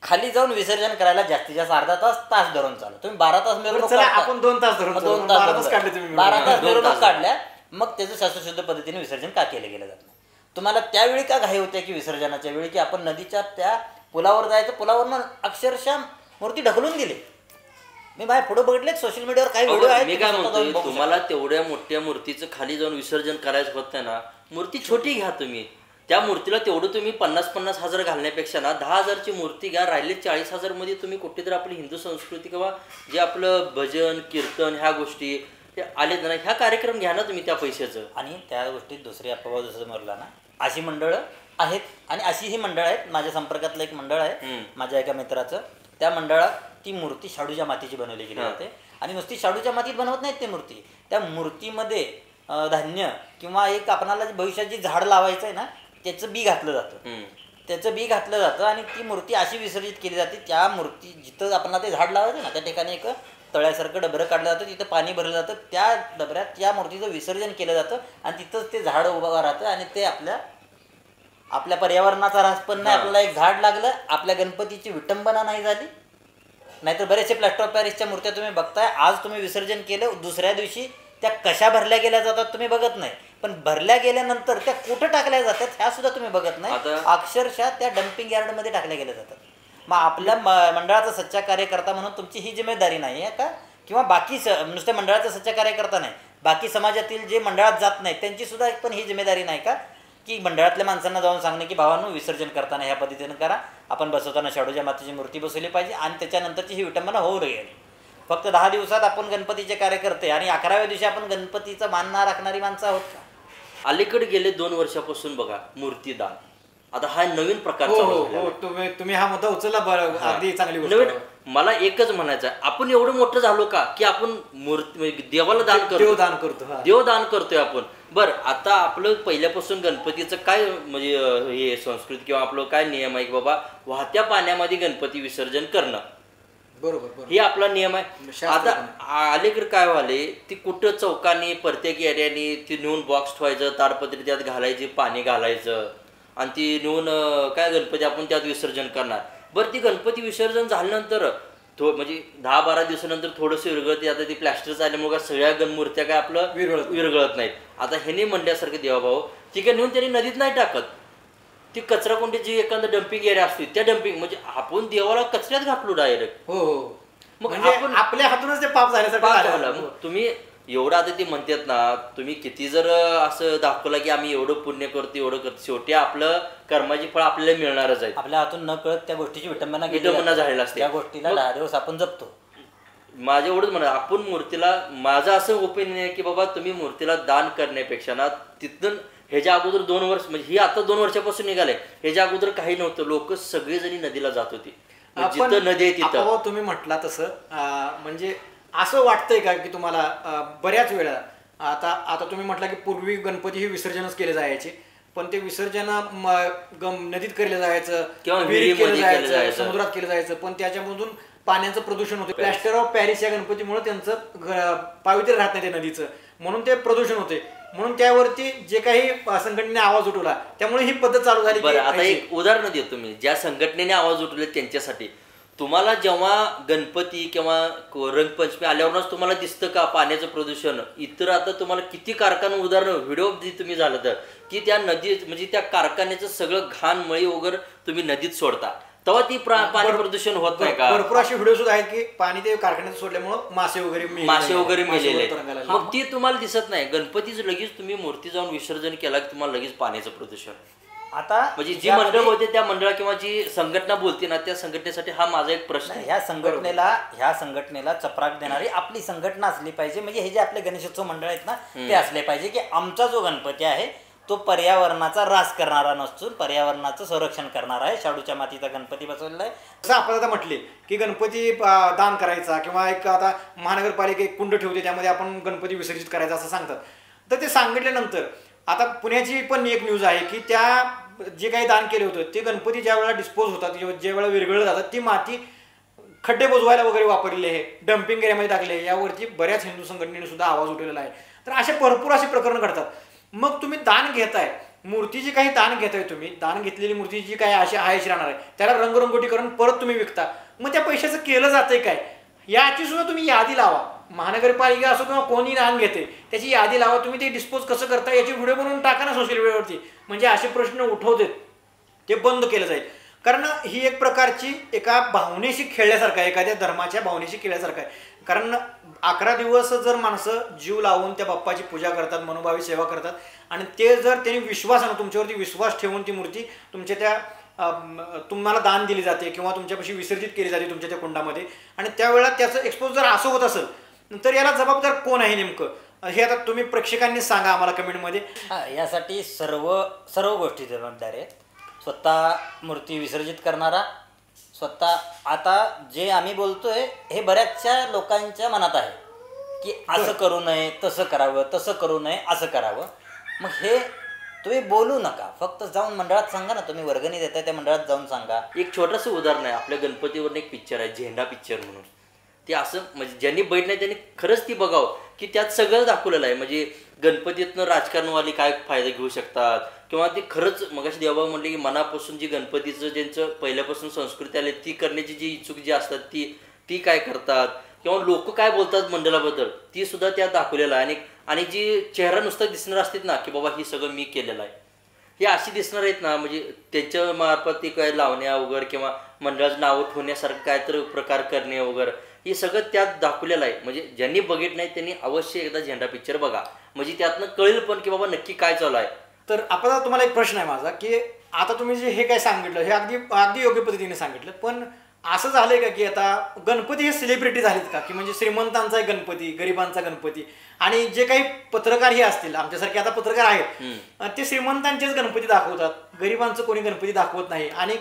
खाली जाऊन विसर्जन करायला जास्तीत जास्त अर्धा तास धरून चालू. तुम्ही 12 तास मिरवणूक आपण 2 तास धरून 12 तास मिरवणूक काढल्या, मग त्याचं शास्त्रशुद्ध पद्धतीने विसर्जन का केलं गेलं जात नाही? तुम्हाला त्यावेळी का घाई होत्या की विसर्जनाच्या वेळी की आपण नदीच्या त्या पुलावर जायचं, पुलावरनं अक्षरशः मूर्ती ढकलून दिली. मी बाहेर पुढे बघितले सोशल मीडियावर काही व्हिडिओ आहेत. मी काय म्हणतोय, तुम्हाला तेवढ्या मोठ्या मूर्तीचं खाली जाऊन विसर्जन करायचं होतं ना, मूर्ती छोटी घ्या तुम्ही. त्या मूर्तीला तेवढं तुम्ही 50-50 हजार घालण्यापेक्षा ना 10,000ची मूर्ती घ्या. राहिले 40,000 मध्ये तुम्ही कुठेतरी आपली हिंदू संस्कृती किंवा जे आपलं भजन कीर्तन ह्या गोष्टी ते आलेत ना, ह्या कार्यक्रम घ्या ना तुम्ही त्या पैशाचं. आणि त्या गोष्टीत दुसरी अपवाद जसं म्हणला ना, अशी मंडळं आहेत आणि अशी ही मंडळ आहेत. माझ्या संपर्कातलं एक मंडळ आहे माझ्या एका मित्राचं, त्या मंडळात ती मूर्ती शाडूच्या मातीची बनवली गेली जाते आणि नुसती शाडूच्या मातीत बनवत नाहीत ते मूर्ती, त्या मूर्तीमध्ये धान्य किंवा एक आपणाला भविष्यात जे झाड लावायचं आहे ना त्याचं बी घातलं जातं. त्याचं बी घातलं जातं आणि ती मूर्ती अशी विसर्जित केली जाते. त्या मूर्ती जिथं आपण ते झाड लावायचं ना त्या ठिकाणी एक तळ्यासारखं डबरं काढलं जातं, तिथं पाणी भरलं जातं, त्या डबऱ्यात त्या मूर्तीचं विसर्जन केलं जातं आणि तिथंच ते झाड उभं राहतं आणि ते आपल्या पर्यावरणाचा ऱ्हास पण नाही, आपल्याला एक झाड लागलं, आपल्या गणपतीची विटंबना नाही झाली. नाहीतर बरेचसे प्लास्टर ऑफ पॅरिसच्या मूर्त्या तुम्ही बघताय, आज तुम्ही विसर्जन केलं, दुसऱ्या दिवशी त्या कशा भरल्या गेल्या जातात तुम्ही बघत नाही, पण भरल्या गेल्यानंतर त्या कुठं टाकल्या जातात ह्या सुद्धा तुम्ही बघत नाही. अक्षरशः त्या डम्पिंग यार्डमध्ये टाकल्या गेल्या जातात. मग आपल्या मंडळाचा सच्चा कार्यकर्ता म्हणून तुमची ही जिम्मेदारी नाही आहे का? किंवा बाकी नुसत्या मंडळाचा सच्चा कार्यकर्ता नाही, बाकी समाजातील जे मंडळात जात नाहीत त्यांची सुद्धा पण ही जिम्मेदारी नाही का की मंडळातल्या माणसांना जाऊन सांगणे की भावांनो विसर्जन करताना ह्या पद्धतीनं करा, आपण बसवताना शाडूच्या मातीची मूर्ती बसवली पाहिजे आणि त्याच्यानंतरची ही विटंबना होऊ राहील. फक्त 10 दिवसात आपण गणपतीचे कार्यकर्ते आणि 11व्या दिवशी आपण गणपतीचा मान राखणारी माणसं आहोत का? अलीकडे गेले 2 वर्षापासून बघा मूर्तीदान, आता हा नवीन प्रकार तुम्ही हा मुद्दा उचलला, बरं, अगदी चांगली गोष्ट. नवीन मला एकच म्हणायचं आहे, आपण एवढं मोठं झालो का की आपण मूर्ती देवाला दान करतो, देवदान करतोय आपण. बरं, आता आपलं पहिल्यापासून गणपतीचं काय म्हणजे हे संस्कृती किंवा आपलं काय नियम आहे की बाबा वाहत्या पाण्यामध्ये गणपती विसर्जन करणं, बरोबर, हे आपला नियम आहे. आता अलीकडे काय व्हाले, ती कुठं चौकाने प्रत्येक एरियाने ती नेऊन बॉक्स ठेवायचं, ताडपत्री त्यात घालायची, पाणी घालायचं आणि ती नेऊन काय गणपती आपण त्यात विसर्जन करणार. बरं, ती गणपती विसर्जन झाल्यानंतर म्हणजे 10-12 दिवसानंतर थोडंसं विरघळते. आता ती प्लॅस्टर झाल्यामुळे सगळ्या गणमूर्त्या काय आपलं विरघळत नाहीत. आता ह्याने म्हणल्यासारखं देवाभाऊ ती काय नेऊन त्यांनी नदीत नाही टाकत, ती कचरा कोंडी जी एखादा डम्पिंग एरिया असते त्या डम्पिंग म्हणजे आपण देवाला कचऱ्यात घातलो डायरेक्ट. हो, मग आपण आपल्या हातूनच ते पाप झाल्यासारखं. मग तुम्ही एवढं आता ते म्हणतात ना, तुम्ही किती जर असं दाखवलं की आम्ही एवढं पुण्य करतो एवढं करतो, शेवटी आपलं कर्माची फळ आपल्याला मिळणारच आहे. आपल्या हातून न कळत त्या गोष्टीची विटंबना झालेला असते, त्या गोष्टीला 10 दिवस आपण जपतो. माझं एवढंच म्हणा, आपण मूर्तीला, माझं असं ओपिनियन आहे की बाबा तुम्ही मूर्तीला दान करण्यापेक्षा ना तिथून ह्याच्या अगोदर 2 वर्ष म्हणजे ही आता 2 वर्षापासून निघाले, ह्याच्या अगोदर काही नव्हतं, लोक सगळेजणी नदीला जात होती, जिथं नदी आहे तिथं. तुम्ही म्हटला तसं म्हणजे असं वाटतंय का की तुम्हाला बऱ्याच वेळा आता तुम्ही म्हटला की पूर्वी गणपती हे विसर्जनच केले जायचे, पण ते विसर्जन नदीत केलं जायचं किंवा विहिरीत केलं जायचं, समुद्रात केलं जायचं, पण त्याच्यामधून पाण्याचं प्रदूषण होतं. प्लॅस्टर ऑफ पॅरिस या गणपतीमुळे त्यांचं पावित्र्य राहत नाही ते नदीचं, म्हणून ते प्रदूषण होते. म्हणून त्यावरती जे काही संघटनेने आवाज उठवला त्यामुळे ही पद्धत चालू झाली. आता एक उदाहरण देतो मी, ज्या संघटनेने आवाज उठवले त्यांच्यासाठी. तुम्हाला जेव्हा गणपती किंवा रंगपंचमी आल्यावरच तुम्हाला दिसतं का पाण्याचं प्रदूषण? इतर आता तुम्हाला किती कारखाना उदाहरण व्हिडिओ तुम्ही झालं तर की त्या नदीत म्हणजे त्या कारखान्याचं सगळं घाण मळी वगैरे तुम्ही नदीत सोडता, तेव्हा ती पाणी प्रदूषण होत नाही का? भरपूर असे व्हिडिओ सुद्धा आहेत की पाणी ते कारखान्यात सोडल्यामुळे मासे वगैरे मेलेले, मग ती तुम्हाला दिसत नाही. गणपतीच लगेच तुम्ही मूर्ती जाऊन विसर्जन केला की तुम्हाला लगेच पाण्याचं प्रदूषण. आता म्हणजे जी मंडळ होते त्या मंडळा किंवा जी संघटना बोलते ना त्या संघटनेसाठी हा माझा एक प्रश्न आहे. ह्या संघटनेला चपराक देणारी आपली संघटना असली पाहिजे. म्हणजे हे जे आपले गणेशोत्सव मंडळ आहेत ना ते असले पाहिजे की आमचा जो गणपती आहे तो पर्यावरणाचा ऱ्हास करणारा नसून पर्यावरणाचं संरक्षण करणारा आहे. शाडूच्या मातीचा गणपती बसवलेला आहे. असं आपण आता म्हटले की गणपती दान करायचा किंवा एक आता महानगरपालिका एक कुंड ठेवते त्यामध्ये आपण गणपती विसर्जित करायचा असं सांगतात. तर ते सांगितल्यानंतर आता पुण्याची पण एक न्यूज आहे की त्या जे काही दान केले होतं ते गणपती ज्या वेळेला डिस्पोज होतात किंवा ज्या वेळेला विरघळलं जातात ती माती खड्डे बुजवायला वगैरे वापरलेली आहे, डम्पिंग एरियामध्ये टाकले. यावरती बऱ्याच हिंदू संघटनेने सुद्धा आवाज उठवलेला आहे. तर असे भरपूर असे प्रकरण घडतात. मग तुम्ही दान घेताय, मूर्ती जी काही दान घेताय, तुम्ही दान घेतलेली मूर्ती जी काही अशी आहेशी राहणार आहे त्याला रंगरंगोटी करून परत तुम्ही विकता. मग त्या पैशाचं केलं जातंय काय याची सुद्धा तुम्ही यादी लावा. महानगरपालिका असो किंवा कोणी दान घेते त्याची यादी लावा. तुम्ही ते डिस्पोज कसं करता याची व्हिडिओ बनवून टाका ना सोशल मीडियावरती. म्हणजे असे प्रश्न उठवतेत ते बंद केलं जाईल. कारण ही एक प्रकारची एका भावनेशी खेळल्यासारखं आहे, एखाद्या धर्माच्या भावनेशी खेळल्यासारखं आहे. कारण 11 दिवस जर माणसं जीव लावून त्या बाप्पाची पूजा करतात, मनोभावी सेवा करतात आणि ते जर त्यांनी विश्वासानं तुमच्यावरती विश्वास ठेवून ती मूर्ती तुमच्या त्या तुम्हाला दान दिली जाते किंवा तुमच्यापाशी विसर्जित केली जाते तुमच्या त्या कुंडामध्ये आणि त्यावेळेला त्याचं एक्सपोज जर असं होत असेल तर याला जबाबदार कोण आहे नेमकं हे आता तुम्ही प्रेक्षकांनी सांगा आम्हाला कमेंटमध्ये. यासाठी सर्व गोष्टी जबाबदार आहेत. स्वतः मूर्ती विसर्जित करणारा, स्वतः आता जे आम्ही बोलतोय हे बऱ्याचशा लोकांच्या मनात आहे की असं करू नये तसं करावं, तसं करू नये असं करावं. मग हे तुम्ही बोलू नका, फक्त जाऊन मंडळात सांगा ना, तुम्ही वर्गणी देताय त्या मंडळात जाऊन सांगा. एक छोटंसं उदाहरण आहे, आपल्या गणपतीवर एक पिक्चर आहे झेंडा पिक्चर म्हणून. ते असं म्हणजे ज्यांनी बघितलं नाही त्यांनी खरंच ती बघावं की त्यात सगळं दाखवलेलं आहे. म्हणजे गणपतीतनं राजकारणवाली काय फायदा घेऊ शकतात किंवा ते खरंच मगाशी देवा म्हणले की मनापासून जी गणपतीचं ज्यांचं पहिल्यापासून संस्कृती आली ती करण्याची जी इच्छुक जी असतात ती काय करतात किंवा लोक काय बोलतात मंडळाबद्दल ती सुद्धा त्यात दाखवलेलं आहे. आणि जी चेहरा नुसता दिसणार असतात ना की बाबा ही सगळं मी केलेलं आहे, हे अशी दिसणार आहेत ना, म्हणजे त्यांच्या मार्फत ते काय लावण्या वगैरे किंवा मंडळाचं नावं ठेवण्यासारखं काय तर प्रकार करणे वगैरे हे सगळं त्यात दाखवलेलं आहे. म्हणजे ज्यांनी बघितलं नाही त्यांनी अवश्य एकदा झेंडा पिक्चर बघा, म्हणजे त्यातनं कळेल पण की बाबा नक्की काय चालू आहे. तर आता तुम्हाला एक प्रश्न आहे माझा की आता तुम्ही जे हे काय सांगितलं हे अगदी अगदी योग्य पद्धतीने सांगितलं, पण असं झालंय का की आता गणपती हे सेलिब्रिटी झालेत का, की म्हणजे श्रीमंतांचा गणपती, गरिबांचा गणपती, आणि जे काही पत्रकार हे असतील आमच्यासारखे आता पत्रकार आहेत ते श्रीमंतांचेच गणपती दाखवतात, गरिबांचं कोणी गणपती दाखवत नाही. आणि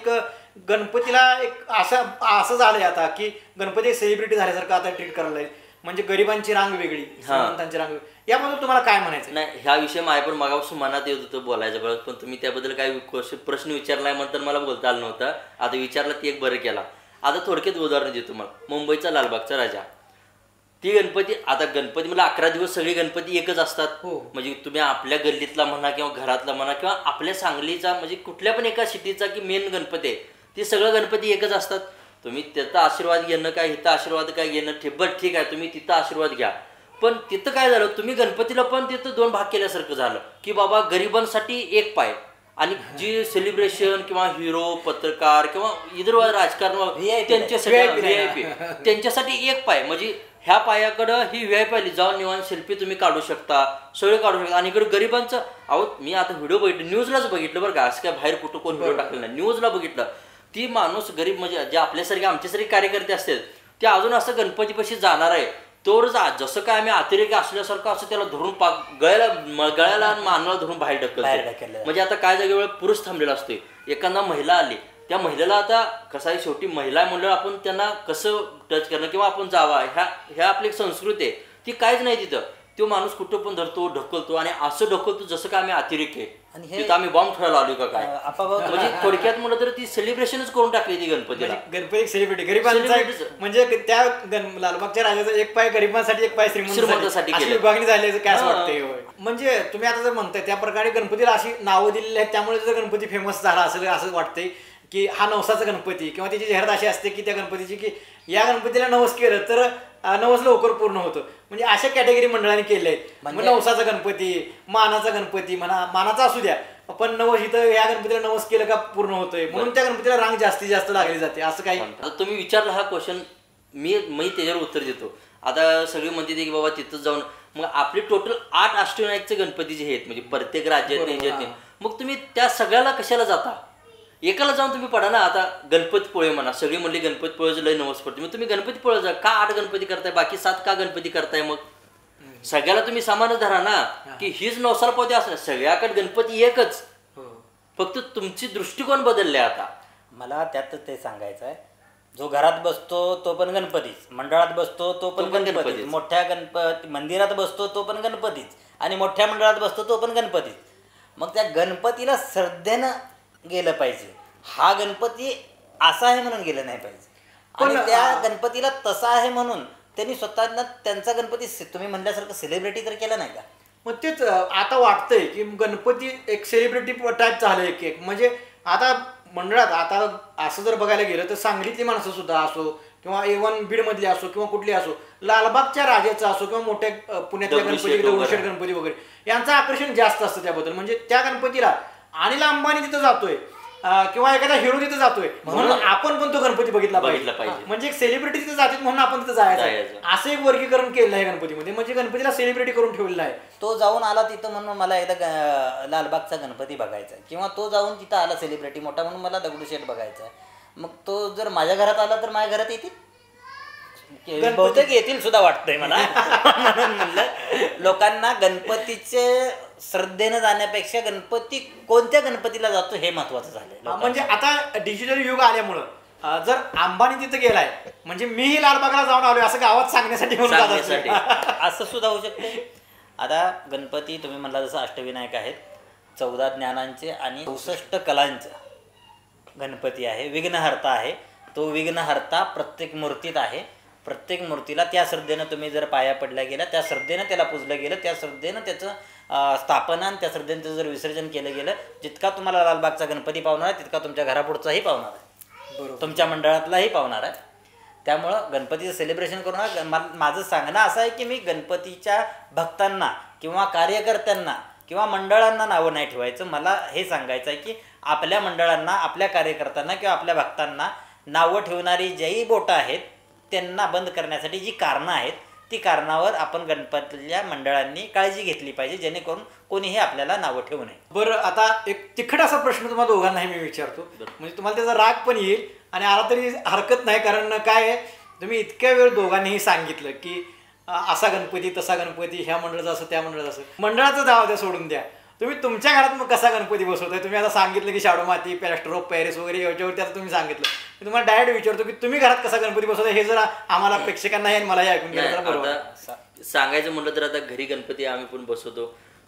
गणपतीला एक असं झालंय आता की गणपती सेलिब्रिटी झाल्यासारखं आता ट्रीट करायला आहे, म्हणजे गरिबांची रांग वेगळी, श्रीमंतांची रांग वेगळी. याबद्दल तुम्हाला काय म्हणायचं? नाही, ह्या विषय माझ्या पण मगापासून मनात येत होतं बोलायचं बरं, पण तुम्ही त्याबद्दल काही प्रश्न विचारलाय म्हणतात मला बोलता आलं नव्हतं. आता विचारला ती एक बरं केला. आता थोडक्यात उदाहरण देतो मला. मुंबईचा लालबागचा राजा, ती गणपती, आता गणपती मला 11 दिवस सगळे गणपती एकच असतात. म्हणजे तुम्ही आपल्या गल्लीतला म्हणा किंवा घरातला म्हणा किंवा आपल्या सांगलीचा म्हणजे कुठल्या पण एका सिटीचा की मेन गणपती आहे ते सगळं गणपती एकच असतात. तुम्ही त्याचा आशीर्वाद घेणं काय, इथं आशीर्वाद काय घेणं ठिब्बत ठीक आहे, तुम्ही तिथं आशीर्वाद घ्या. पण तिथं काय झालं, तुम्ही गणपतीला पण तिथं 2 भाग केल्यासारखं झालं की बाबा गरिबांसाठी एक पाय आणि जी सेलिब्रेशन किंवा हिरो पत्रकार किंवा इतर राजकारण त्यांच्यासाठी त्यांच्यासाठी एक पाय. म्हणजे ह्या पायाकडं ही VIP आली, जाऊन निवांत सेल्फी तुम्ही काढू शकता, सगळे काढू शकता. आणि इकडे गरिबांचं मी आता व्हिडिओ बघितलं, न्यूजलाच बघितलं बरं का, असं काय बाहेर कुठं कोण व्हिडिओ टाकलं नाही, न्यूजला बघितलं. ती माणूस गरीब म्हणजे जे आपल्यासारखे आमच्यासारखे कार्यकर्ते असतात ते अजून असं गणपतीपाशी जाणार आहे तोवरच जसं काय आम्ही अतिरेकी असल्यासारखं असं त्याला धरून गळ्याला मानाला धरून बाहेर ढकलतो. म्हणजे आता काय जागेवर पुरुष थांबलेला असतोय, एखादा महिला आली, त्या महिलेला आता कसं आहे, शेवटी महिला म्हणल्यावर आपण त्यांना कसं टच करणं किंवा आपण जावा ह्या आपली संस्कृती आहे ती काहीच नाही तिथं. तो माणूस कुठं पण धरतो ढकलतो आणि असं ढकलतो जसं काय आम्ही अतिरेक आहे आणि हे आम्ही बॉम्ब ठेवायला आलो का काय. म्हणजे थोडक्यात म्हणलं तर ती सेलिब्रेशनच करून टाकली ती गणपतीला. गणपती सेलिब्रिटी गरिबांचा म्हणजे त्या लालबागच्या राजाचा एक पाय गरिबांसाठी एक पाय श्रीमंतांसाठी विभागणी झाली काय असं वाटतंय. म्हणजे तुम्ही आता जर म्हणताय त्या प्रकारे गणपतीला अशी नावं दिलेली आहेत त्यामुळे जर गणपती फेमस झाला असेल असं वाटतंय की हा नवसाचा गणपती किंवा त्याची जाहिरात अशी असते की त्या गणपतीची की या गणपतीला नवस केलं तर नवस लवकर पूर्ण होतं. म्हणजे अशा कॅटेगरी मंडळाने केले आहेत. म्हणजे नवसाचा गणपती, मानाचा गणपती म्हणा, मानाचा असू द्या पण नवस इथं या गणपतीला नवस केलं का पूर्ण होतोय म्हणून त्या गणपतीला रांग जास्तीत जास्त लागली जाते असं काही. तुम्ही विचारला हा क्वेश्चन मी त्याच्यावर उत्तर देतो. आता सगळी म्हणते की बाबा तिथं जाऊन मग आपले टोटल 8 अष्टविनायकचे गणपती जे आहेत म्हणजे प्रत्येक राज्यात मग तुम्ही त्या सगळ्याला कशाला जाता, एकाला जाऊन तुम्ही पडा ना. आता गणपतीपुळे म्हणा, सगळी म्हणली गणपतीपुळेचं लय नवस पडते, मग तुम्ही गणपतीपुळे जा का 8 गणपती करताय, बाकी 7 का गणपती करताय. मग सगळ्याला तुम्ही सामानच धरा ना की हीच नवसाला पोते असणार, सगळ्याकडे गणपती एकच, फक्त तुमची दृष्टिकोन बदलले. आता मला त्यात ते सांगायचं आहे, जो घरात बसतो तो पण गणपतीच, मंडळात बसतो तो पण गणपतीच, मोठ्या गणपती मंदिरात बसतो तो पण गणपतीच आणि मोठ्या मंडळात बसतो तो पण गणपतीच. मग त्या गणपतीला श्रद्धेनं गेलं पाहिजे. हा गणपती असा आहे म्हणून गेलं नाही पाहिजे. पण त्या गणपतीला तसा आहे म्हणून त्यांनी स्वतःना त्यांचा गणपती तुम्ही म्हणल्यासारखं सेलिब्रिटी तर केला नाही का. मग तेच आता वाटतंय की गणपती एक सेलिब्रिटी टाईप झालं एक म्हणजे आता मंडळात. आता असं जर बघायला गेलं तर सांगलीतली माणसं सुद्धा असो किंवा इव्हन बीडमधली असो किंवा कुठली असो, लालबागच्या राजाचा असो किंवा मोठ्या पुण्यातल्या गणपती दगडूशेठ गणपती वगैरे यांचं आकर्षण जास्त असतं त्याबद्दल. म्हणजे त्या गणपतीला अनिल अंबानी तिथं जातोय किंवा एखादा हिरो तिथं जातोय म्हणून आपण पण तो गणपती बघितला पाहिजे. म्हणजे एक सेलिब्रिटी तिथे जाते म्हणून आपण तिथं जायचं असं एक वर्गीकरण केलं आहे गणपतीमध्ये. म्हणजे गणपतीला सेलिब्रिटी करून ठेवलेला आहे. तो जाऊन आला तिथं म्हणून मला एकदा लालबागचा गणपती बघायचा आहे किंवा तो जाऊन तिथं आला सेलिब्रिटी मोठा म्हणून मला दगडूशेठ बघायचा आहे. मग तो जर माझ्या घरात आला तर माझ्या घरात येतील, बहुतेक येतील सुद्धा वाटतंय मला. म्हणून म्हणलं लोकांना गणपतीचे श्रद्धेनं जाण्यापेक्षा गणपती कोणत्या गणपतीला जातो हे महत्वाचं झालंय. म्हणजे आता डिजिटल युग आल्यामुळं जर अंबानी तिथं गेलाय म्हणजे मीही लालबागला जाऊन आलोय असं गावात सांगण्यासाठी असं सुद्धा होऊ शकते. आता गणपती तुम्ही म्हणला जसं अष्टविनायक आहेत, 14 ज्ञानांचे आणि 64 कलांचा गणपती आहे, विघ्नहर्ता आहे. तो विघ्नहर्ता प्रत्येक मूर्तीत आहे. प्रत्येक मूर्तीला त्या श्रद्धेनं तुम्ही जर पाया पडल्या गेल्या, त्या श्रद्धेनं त्याला पूजलं गेलं, त्या श्रद्धेनं त्याचं स्थापना आणि त्या श्रद्धेनं त्याचं जर विसर्जन केलं गेलं, जितका तुम्हाला लालबागचा गणपती पावणार आहे तितका तुमच्या घरापुढचाही पावणार आहे, बरोबर. तुमच्या मंडळातलाही पावणार आहे. त्यामुळं गणपतीचं सेलिब्रेशन करून माझं सांगणं असं आहे की मी गणपतीच्या भक्तांना किंवा कार्यकर्त्यांना किंवा मंडळांना नावं नाही ठेवायचं. मला हे सांगायचं आहे की आपल्या मंडळांना, आपल्या कार्यकर्त्यांना किंवा आपल्या भक्तांना नावं ठेवणारी ज्याही बोटं आहेत त्यांना बंद करण्यासाठी जी कारणं आहेत ती कारणावर आपण गणपतीच्या मंडळांनी काळजी घेतली पाहिजे, जेणेकरून कोणीही आपल्याला नावं ठेवू नये. बरं, आता एक तिखट असा प्रश्न तुम्हाला दोघांनाही मी विचारतो, म्हणजे तुम्हाला त्याचा राग पण येईल आणि आला तरी हरकत नाही. कारण काय आहे, तुम्ही इतक्या वेळ दोघांनीही सांगितलं की असा गणपती तसा गणपती, ह्या मंडळाचं असं त्या मंडळाचं असं, मंडळाचं जाऊ द्या सोडून द्या, तुम्ही तुमच्या घरात मग कसा गणपती बसवताय? तुम्ही आता सांगितलं की शाडू माती, प्लॅस्टर ऑफ पॅरिस वगैरे याच्यावरती आता तुम्ही सांगितलं. मी तुम्हाला डायरेक्ट विचारतो की तुम्ही घरात कसा गणपती बसवताय, हे जरा आम्हाला प्रेक्षकांना आणि मलाही ऐकून घ्यायला जरा बरोबर. आता सांगायचं म्हटलं तर आता घरी गणपती आम्ही पण बसवतो.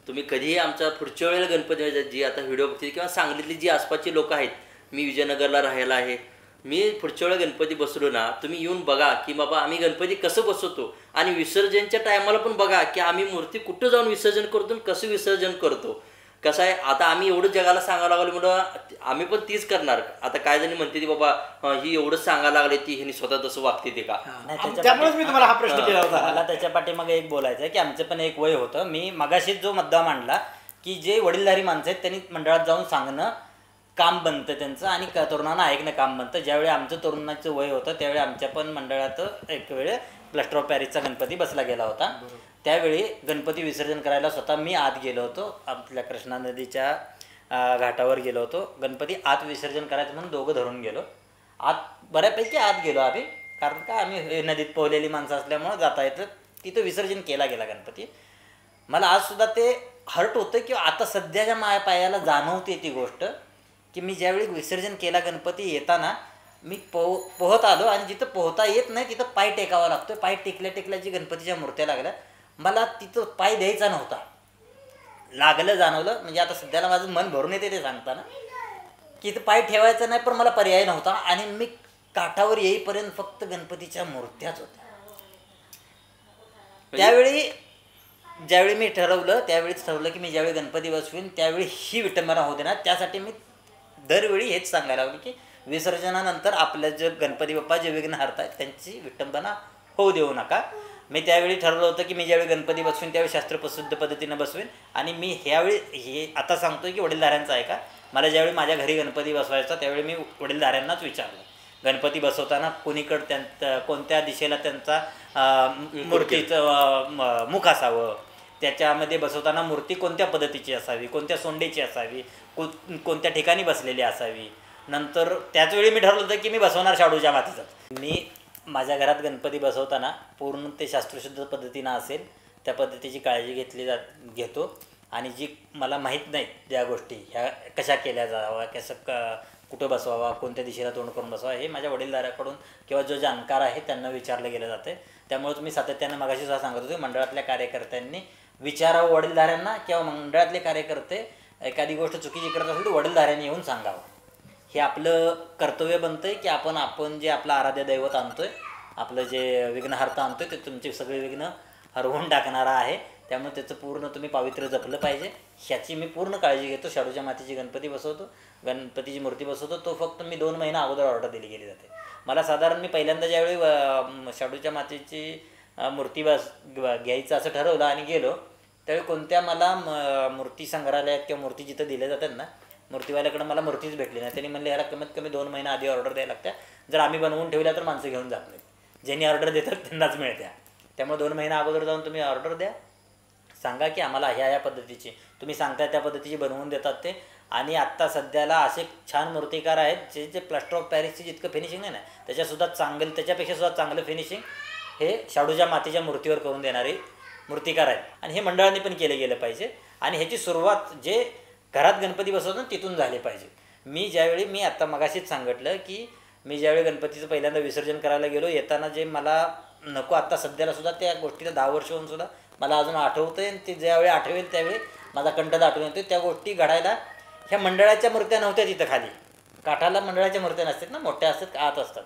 तुम्ही कधीही आमच्या पुढच्या वेळेला गणपती जी आता व्हिडिओ बघतील किंवा सांगलीतली जी आसपासची लोक आहेत, मी विजयनगरला राहायला आहे, मी पुढच्या वेळेला गणपती बसलो ना, तुम्ही येऊन बघा की बाबा आम्ही गणपती कसं बसवतो आणि विसर्जनच्या टायमाला पण बघा की आम्ही मूर्ती कुठं जाऊन विसर्जन करतो आणि कसं विसर्जन करतो. कसं आहे, आता आम्ही एवढं जगाला सांगायला लागलो म्हणून आम्ही पण तीच करणार. आता काय जणी म्हणते ती बाबा ही एवढंच सांगायला लागले ती ह्यानी स्वतः तसं वागते ते का? त्यामुळेच मी तुम्हाला हा प्रश्न केला होता. मला त्याच्या पाठीमागे एक बोलायचं आहे की आमचं पण एक वय होतं. मी मगाशीच जो मुद्दा मांडला की जे वडीलधारी माणसं आहेत त्यांनी मंडळात जाऊन सांगणं काम बनतं त्यांचं आणि तरुणांना ऐकणं काम बनतं. ज्यावेळी आमचं तरुणाचं वय होतं त्यावेळी आमच्या पण मंडळात एक वेळ प्लास्टर ऑफ पॅरिसचा गणपती बसला गेला होता. त्यावेळी गणपती विसर्जन करायला स्वतः मी आत गेलो होतो, आपल्या कृष्णा नदीच्या घाटावर गेलो होतो. गणपती आत विसर्जन करायचं म्हणून दोघं धरून गेलो आत, बऱ्यापैकी आत गेलो आम्ही, कारण का आम्ही नदीत पोहलेली माणसं असल्यामुळं जाता येतं. तिथं विसर्जन केला गेला गणपती. मला आजसुद्धा ते हर्ट होतं की आता सध्याच्या माया पायाला जाणवते ती गोष्ट की मी ज्यावेळी विसर्जन केला गणपती येताना मी पोहत आलो आणि जिथं पोहता येत नाही तिथं पाय टेकावा लागतो. पाय टेकल्या जी गणपतीच्या मूर्त्या लागल्या, मला तिथं पाय द्यायचा नव्हता, लागलं जाणवलं. म्हणजे आता सध्याला माझं मन भरून येते ते सांगताना की इथं पाय ठेवायचा नाही, पण मला पर्याय नव्हता आणि मी काठावर येईपर्यंत फक्त गणपतीच्या मूर्त्याच होत्या. त्यावेळी ज्यावेळी मी त्यावेळीच ठरवलं की मी ज्यावेळी गणपती बसवीन त्यावेळी ही विटंबना होते ना, त्यासाठी मी दरवेळी हेच सांगायला लागलो की विसर्जनानंतर आपल्या जे गणपती बाप्पा जे विघ्न हरतात त्यांची विटंबना होऊ देऊ नका. मी त्यावेळी ठरवलं होतं की मी ज्यावेळी गणपती बसवीन त्यावेळी शास्त्रप्रसिद्ध पद्धतीनं बसवीन. आणि मी ह्यावेळी हे आता सांगतोय की वडीलधाऱ्यांचं आहे का, मला ज्यावेळी माझ्या घरी गणपती बसवायचा त्यावेळी मी वडीलधाऱ्यांनाच विचारलं गणपती बसवताना कोणीकडं कोणत्या दिशेला त्यांचा मूर्तीचं मुख असावं, त्याच्यामध्ये बसवताना मूर्ती कोणत्या पद्धतीची असावी, कोणत्या सोंडेची असावी, कोणत्या ठिकाणी बसलेली असावी. नंतर त्याच वेळी मी ठरवलं होतं की मी बसवणार शाडूच्या मातीचं. मी माझ्या घरात गणपती बसवताना पूर्ण ते शास्त्रशुद्ध पद्धतीनं असेल त्या पद्धतीची काळजी घेतो. आणि जी मला माहीत नाहीत ज्या गोष्टी ह्या कशा केल्या जावा, कुठं बसवावा, कोणत्या दिशेला तोंड करून बसवा, हे माझ्या वडीलधाऱ्याकडून किंवा जो जाणकार आहे त्यांना विचारलं गेलं जाते. त्यामुळे तुम्ही सातत्यानं मगाशी सुद्धा सांगत होते मंडळातल्या कार्यकर्त्यांनी विचारावं वडीलधाऱ्यांना, किंवा मंडळातले कार्यकर्ते एखादी गोष्ट चुकीची करत असेल तर वडीलधाऱ्यांनी येऊन सांगावं. हे आपलं कर्तव्य बनतं आहे की आपण जे आपलं आराध्य दैवत आणतोय, आपलं जे विघ्नहर्ता आणतोय ते तुमचे सगळे विघ्न हरवून टाकणारा आहे. त्यामुळे त्याचं पूर्ण तुम्ही पावित्र्य जपलं पाहिजे, ह्याची मी पूर्ण काळजी घेतो. शाडूच्या मातीची गणपती बसवतो, गणपतीची मूर्ती बसवतो, तो फक्त मी 2 महिना अगोदर ऑर्डर दिली गेली जाते. मला साधारण मी पहिल्यांदा ज्यावेळी शाडूच्या मातीची मूर्ती घ्यायचं असं ठरवलं आणि गेलो त्यावेळी कोणत्या मला मूर्ती संग्रहालयात किंवा मूर्ती जिथं दिल्या जातात ना, मूर्तीवाल्याकडं मला मूर्तीच भेटली नाही. त्यांनी म्हणले ह्याला कमीत कमी 2 महिना आधी ऑर्डर द्यायला लागत्या, जर आम्ही बनवून ठेवल्या तर माणसं घेऊन जात नाहीत, ज्यांनी ऑर्डर देतात त्यांनाच मिळत्या. त्यामुळे 2 महिना अगोदर जाऊन तुम्ही ऑर्डर द्या, सांगा की आम्हाला ह्या पद्धतीची तुम्ही सांगताय त्या पद्धतीची बनवून देतात ते. आणि आत्ता सध्याला असे छान मूर्तिकार आहेत जे प्लास्टर ऑफ पॅरिसची जितकं फिनिशिंग आहे ना त्याच्यापेक्षा सुद्धा चांगलं फिनिशिंग हे शाडूच्या मातीच्या मूर्तीवर करून देणारे मूर्तिकार आहेत. आणि हे मंडळांनी पण केलं गेलं पाहिजे. आणि ह्याची सुरुवात जे घरात गणपती बसवतो तिथून झाले पाहिजे. मी आत्ता मगाशीच सांगितलं की मी ज्यावेळी गणपतीचं पहिल्यांदा विसर्जन करायला गेलो, येताना जे मला नको आत्ता सध्याला सुद्धा त्या गोष्टीला 10 वर्ष होऊन सुद्धा मला अजून आठवतं आहे. आणि ते ज्यावेळी आठवेल त्यावेळी माझा कंठ दाटून येतो. त्या गोष्टी घडायला ह्या मंडळाच्या मूर्त्या नव्हत्या तिथं खाली. काठाला मंडळाच्या मूर्त्या नसतात ना, मोठ्या असतात, आत असतात.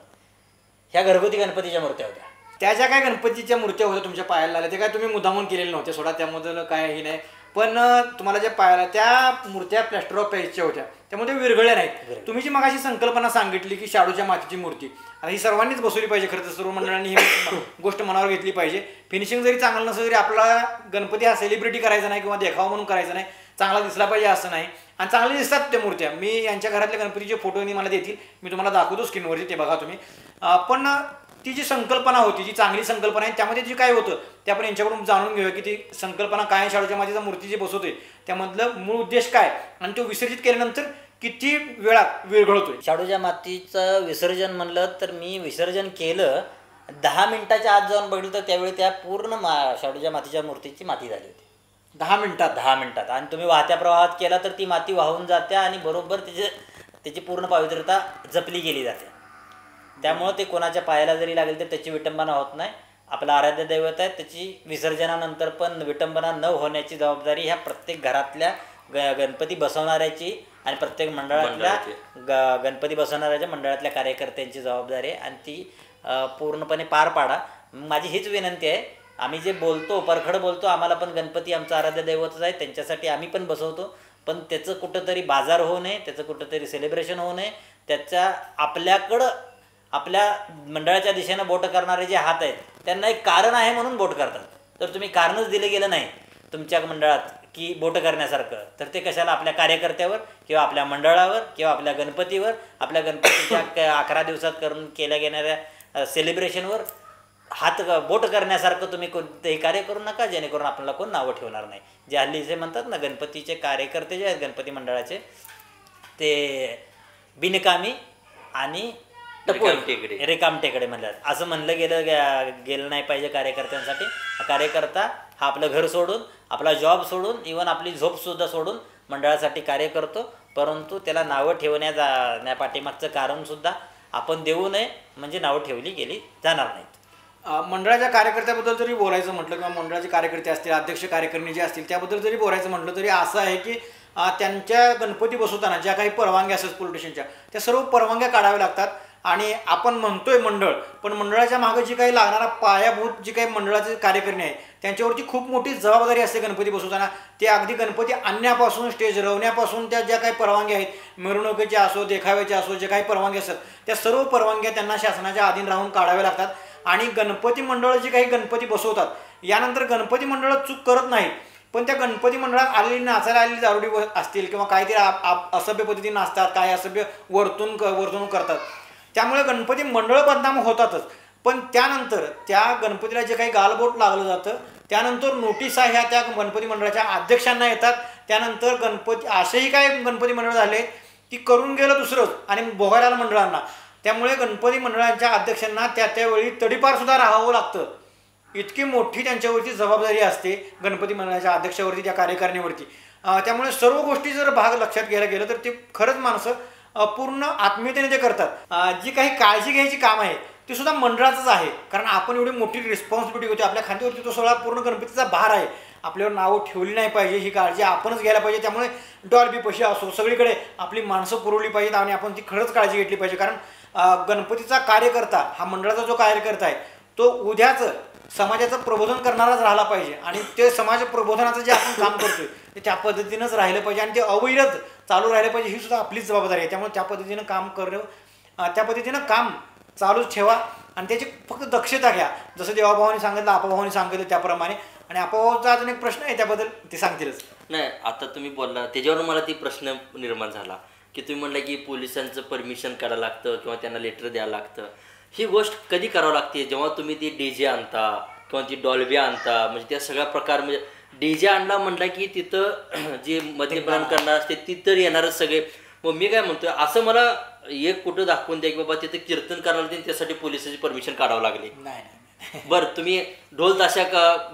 ह्या घरगुती गणपतीच्या मूर्त्या होत्या. त्या ज्या काय गणपतीच्या मूर्त्या होत्या तुमच्या पायाला लागल्या ते काय तुम्ही मुद्दामून केलेले नव्हते सोडा, त्यामध्ये काय हे नाही. पण तुम्हाला ज्या पायाला त्या मूर्त्या प्लॅस्टर ऑफ पॅरिसच्या होत्या, त्यामध्ये विरघळल्या नाहीत. तुम्ही जी मगाशी संकल्पना सांगितली की शाडूच्या मातीची मूर्ती, आता ही सर्वांनीच बसवली पाहिजे. खरं तर सर्व मंडळांनी ही गोष्ट मनावर घेतली पाहिजे. फिनिशिंग जरी चांगलं नसेल तरी आपला गणपती हा सेलिब्रिटी करायचा नाही किंवा देखावा म्हणून करायचा नाही, चांगला दिसला पाहिजे असं नाही. आणि चांगले दिसतात त्या मूर्त्या. मी यांच्या घरातल्या गणपतीचे फोटो मला देतील, मी तुम्हाला दाखवतो स्क्रीनवरती, ते बघा तुम्ही. पण ती जी संकल्पना होती, जी चांगली संकल्पना आहे, त्यामध्ये जे काय होतं ते आपण यांच्याकडून जाणून घेऊया की ती संकल्पना काय, शाडूच्या मातीचा मूर्ती जी बसवतोय त्यामधलं मूळ उद्देश काय आणि तो विसर्जित केल्यानंतर किती वेळात विरघळतोय. शाडूच्या मातीचं विसर्जन म्हणलं तर मी विसर्जन केलं, 10 मिनिटाच्या आत जाऊन बघितलं तर त्यावेळी त्या पूर्ण शाडूच्या मातीच्या मूर्तीची माती झाली होती. 10 मिनिटात? 10 मिनिटात. आणि तुम्ही वाहत्या प्रवाहात केला तर ती माती वाहून जाते आणि बरोबर त्याची पूर्ण पवित्रता जपली गेली जाते. त्यामुळं ते कोणाच्या पायाला जरी लागेल तर त्याची विटंबना होत नाही. आपलं आराध्य दैवत आहे, त्याची विसर्जनानंतर पण विटंबना न होण्याची जबाबदारी ह्या प्रत्येक घरातल्या गणपती बसवणाऱ्याची आणि प्रत्येक मंडळातल्या गणपती बसवणाऱ्याच्या मंडळातल्या कार्यकर्त्यांची जबाबदारी आहे आणि ती पूर्णपणे पार पाडा. माझी हीच विनंती आहे. आम्ही जे बोलतो, परखड बोलतो, आम्हाला पण गणपती आमचं आराध्य दैवतच आहे, त्यांच्यासाठी आम्ही पण बसवतो. पण त्याचं कुठंतरी बाजार होऊ नये, त्याचं कुठंतरी सेलिब्रेशन होऊ नये. त्याच्या आपल्या मंडळाच्या दिशेनं बोट करणारे जे हात आहेत त्यांना एक कारण आहे म्हणून बोट करतात. तर तुम्ही कारणच दिलं गेलं नाही तुमच्या मंडळात की बोट करण्यासारखं, तर ते कशाला आपल्या कार्यकर्त्यावर किंवा आपल्या मंडळावर किंवा आपल्या गणपतीवर, आपल्या गणपतीच्या 11 दिवसात केल्या गेणाऱ्या सेलिब्रेशनवर बोट करण्यासारखं तुम्ही कोणतेही कार्य करू नका, जेणेकरून आपल्याला कोण नावं ठेवणार नाही. जे हल्ली जे म्हणतात ना, गणपतीचे कार्यकर्ते जे आहेत गणपती मंडळाचे, ते बिनकामी आणि रिकाम टेकडे म्हणतात, असं म्हणलं गेलं नाही पाहिजे कार्यकर्त्यांसाठी. कार्यकर्ता हा आपलं घर सोडून, आपला जॉब सोडून, इव्हन आपली झोपसुद्धा सोडून मंडळासाठी कार्य करतो. परंतु त्याला नावं ठेवण्या पाठीमागचं कारणसुद्धा आपण देऊ नये, म्हणजे नावं ठेवली गेली जाणार नाहीत. मंडळाच्या कार्यकर्त्याबद्दल जरी बोलायचं म्हटलं किंवा मंडळाचे कार्यकर्ते असतील, अध्यक्ष कार्यकारिणी जे असतील त्याबद्दल जरी बोलायचं म्हटलं तरी असं आहे की त्यांच्या गणपती बसवताना ज्या काही परवानग्या असतात पोलिटिशियनच्या, त्या सर्व परवानग्या काढाव्या लागतात. आणि आपण म्हणतोय मंडळ, पण मंडळाच्या मागे जी काही लागणारा पायाभूत जी काही मंडळाचे कार्यकारिणी आहे त्यांच्यावरती खूप मोठी जबाबदारी असते गणपती बसवताना. ते अगदी गणपती आणण्यापासून, स्टेज रवण्यापासून, त्या ज्या काही परवानग्या आहेत, मिरवणुकीच्या असो, देखाव्याच्या असो, जे काही परवानग्या असतात त्या सर्व परवानग्या त्यांना शासनाच्या अधीन राहून काढाव्या लागतात. आणि गणपती मंडळ जे काही गणपती बसवतात यानंतर गणपती मंडळ चूक करत नाहीत, पण त्या गणपती मंडळात आलेली, नाचायला आलेली दारुडी असतील किंवा काहीतरी असभ्य पद्धतीने नाचतात, काही असभ्य वर्तणूक करतात, त्यामुळे गणपती मंडळ बदनाम होतातच. पण त्यानंतर त्या गणपतीला जे काही गालबोट लागलं जातं त्यानंतर नोटिसा ह्या त्या गणपती मंडळाच्या अध्यक्षांना येतात. त्यानंतर गणपती असेही काय गणपती मंडळ झाले की करून गेलं दुसरंच आणि भोगायला आलं मंडळांना. त्यामुळे गणपती मंडळांच्या अध्यक्षांना त्यावेळी तडीपारसुद्धा राहावं लागतं. इतकी मोठी त्यांच्यावरती जबाबदारी असते गणपती मंडळाच्या अध्यक्षावरती, त्या कार्यकारिणीवरती. त्यामुळे सर्व गोष्टी जर भाग लक्षात घ्यायला गेलं तर ते खरंच माणसं पूर्ण आत्मीयतेने ते करतात. जी काही काळजी घ्यायची काम आहे ती सुद्धा मंडळाचंच आहे, कारण आपण एवढी मोठी रिस्पॉन्सिबिलिटी होती आपल्या खांद्यावरती, तो सगळा पूर्ण गणपतीचा भार आहे. आपल्यावर नावं ठेवली नाही पाहिजे, ही काळजी आपणच घ्यायला पाहिजे. त्यामुळे डॉल्बी पशी असो, सगळीकडे आपली माणसं पुरवली पाहिजेत आणि आपण ती खरंच काळजी घेतली पाहिजे. कारण गणपतीचा कार्यकर्ता, हा मंडळाचा जो कार्यकर्ता आहे तो उद्याचं समाजाचं प्रबोधन करणाराच राहिला पाहिजे. आणि ते समाज प्रबोधनाचं जे आपण काम करतोय ते त्या पद्धतीनंच राहिलं पाहिजे आणि ते अविरत चालू राहिलं पाहिजे, ही सुद्धा आपलीच जबाबदारी आहे. त्यामुळे त्या पद्धतीनं काम त्या पद्धतीनं काम चालूच ठेवा आणि त्याची फक्त दक्षता घ्या. जसं देवाभावाने सांगितलं, आपाभावाने सांगितलं त्याप्रमाणे. आणि आपाभावाचा अजून एक प्रश्न आहे, त्याबद्दल ते सांगतीलच. नाही, आता तुम्ही बोलला त्याच्यावर मला ती प्रश्न निर्माण झाला की तुम्ही म्हणलं की पोलिसांचं परमिशन काढायला लागतं किंवा त्यांना लेटर द्यायला लागतं. ही गोष्ट कधी करावं लागते? जेव्हा तुम्ही ती डीजे आणता किंवा ती डॉल्बी आणता, म्हणजे त्या सगळ्या प्रकार, म्हणजे डीजे आणला म्हटलं की तिथं जे मद्यपान करणार असते तिथं येणारच सगळे. मग मी काय म्हणतोय, असं मला एक कुठं दाखवून द्या की बाबा तिथे कीर्तन करायला लागते त्यासाठी पोलिसाची परमिशन काढावं लागली. बरं, तुम्ही ढोल ताशा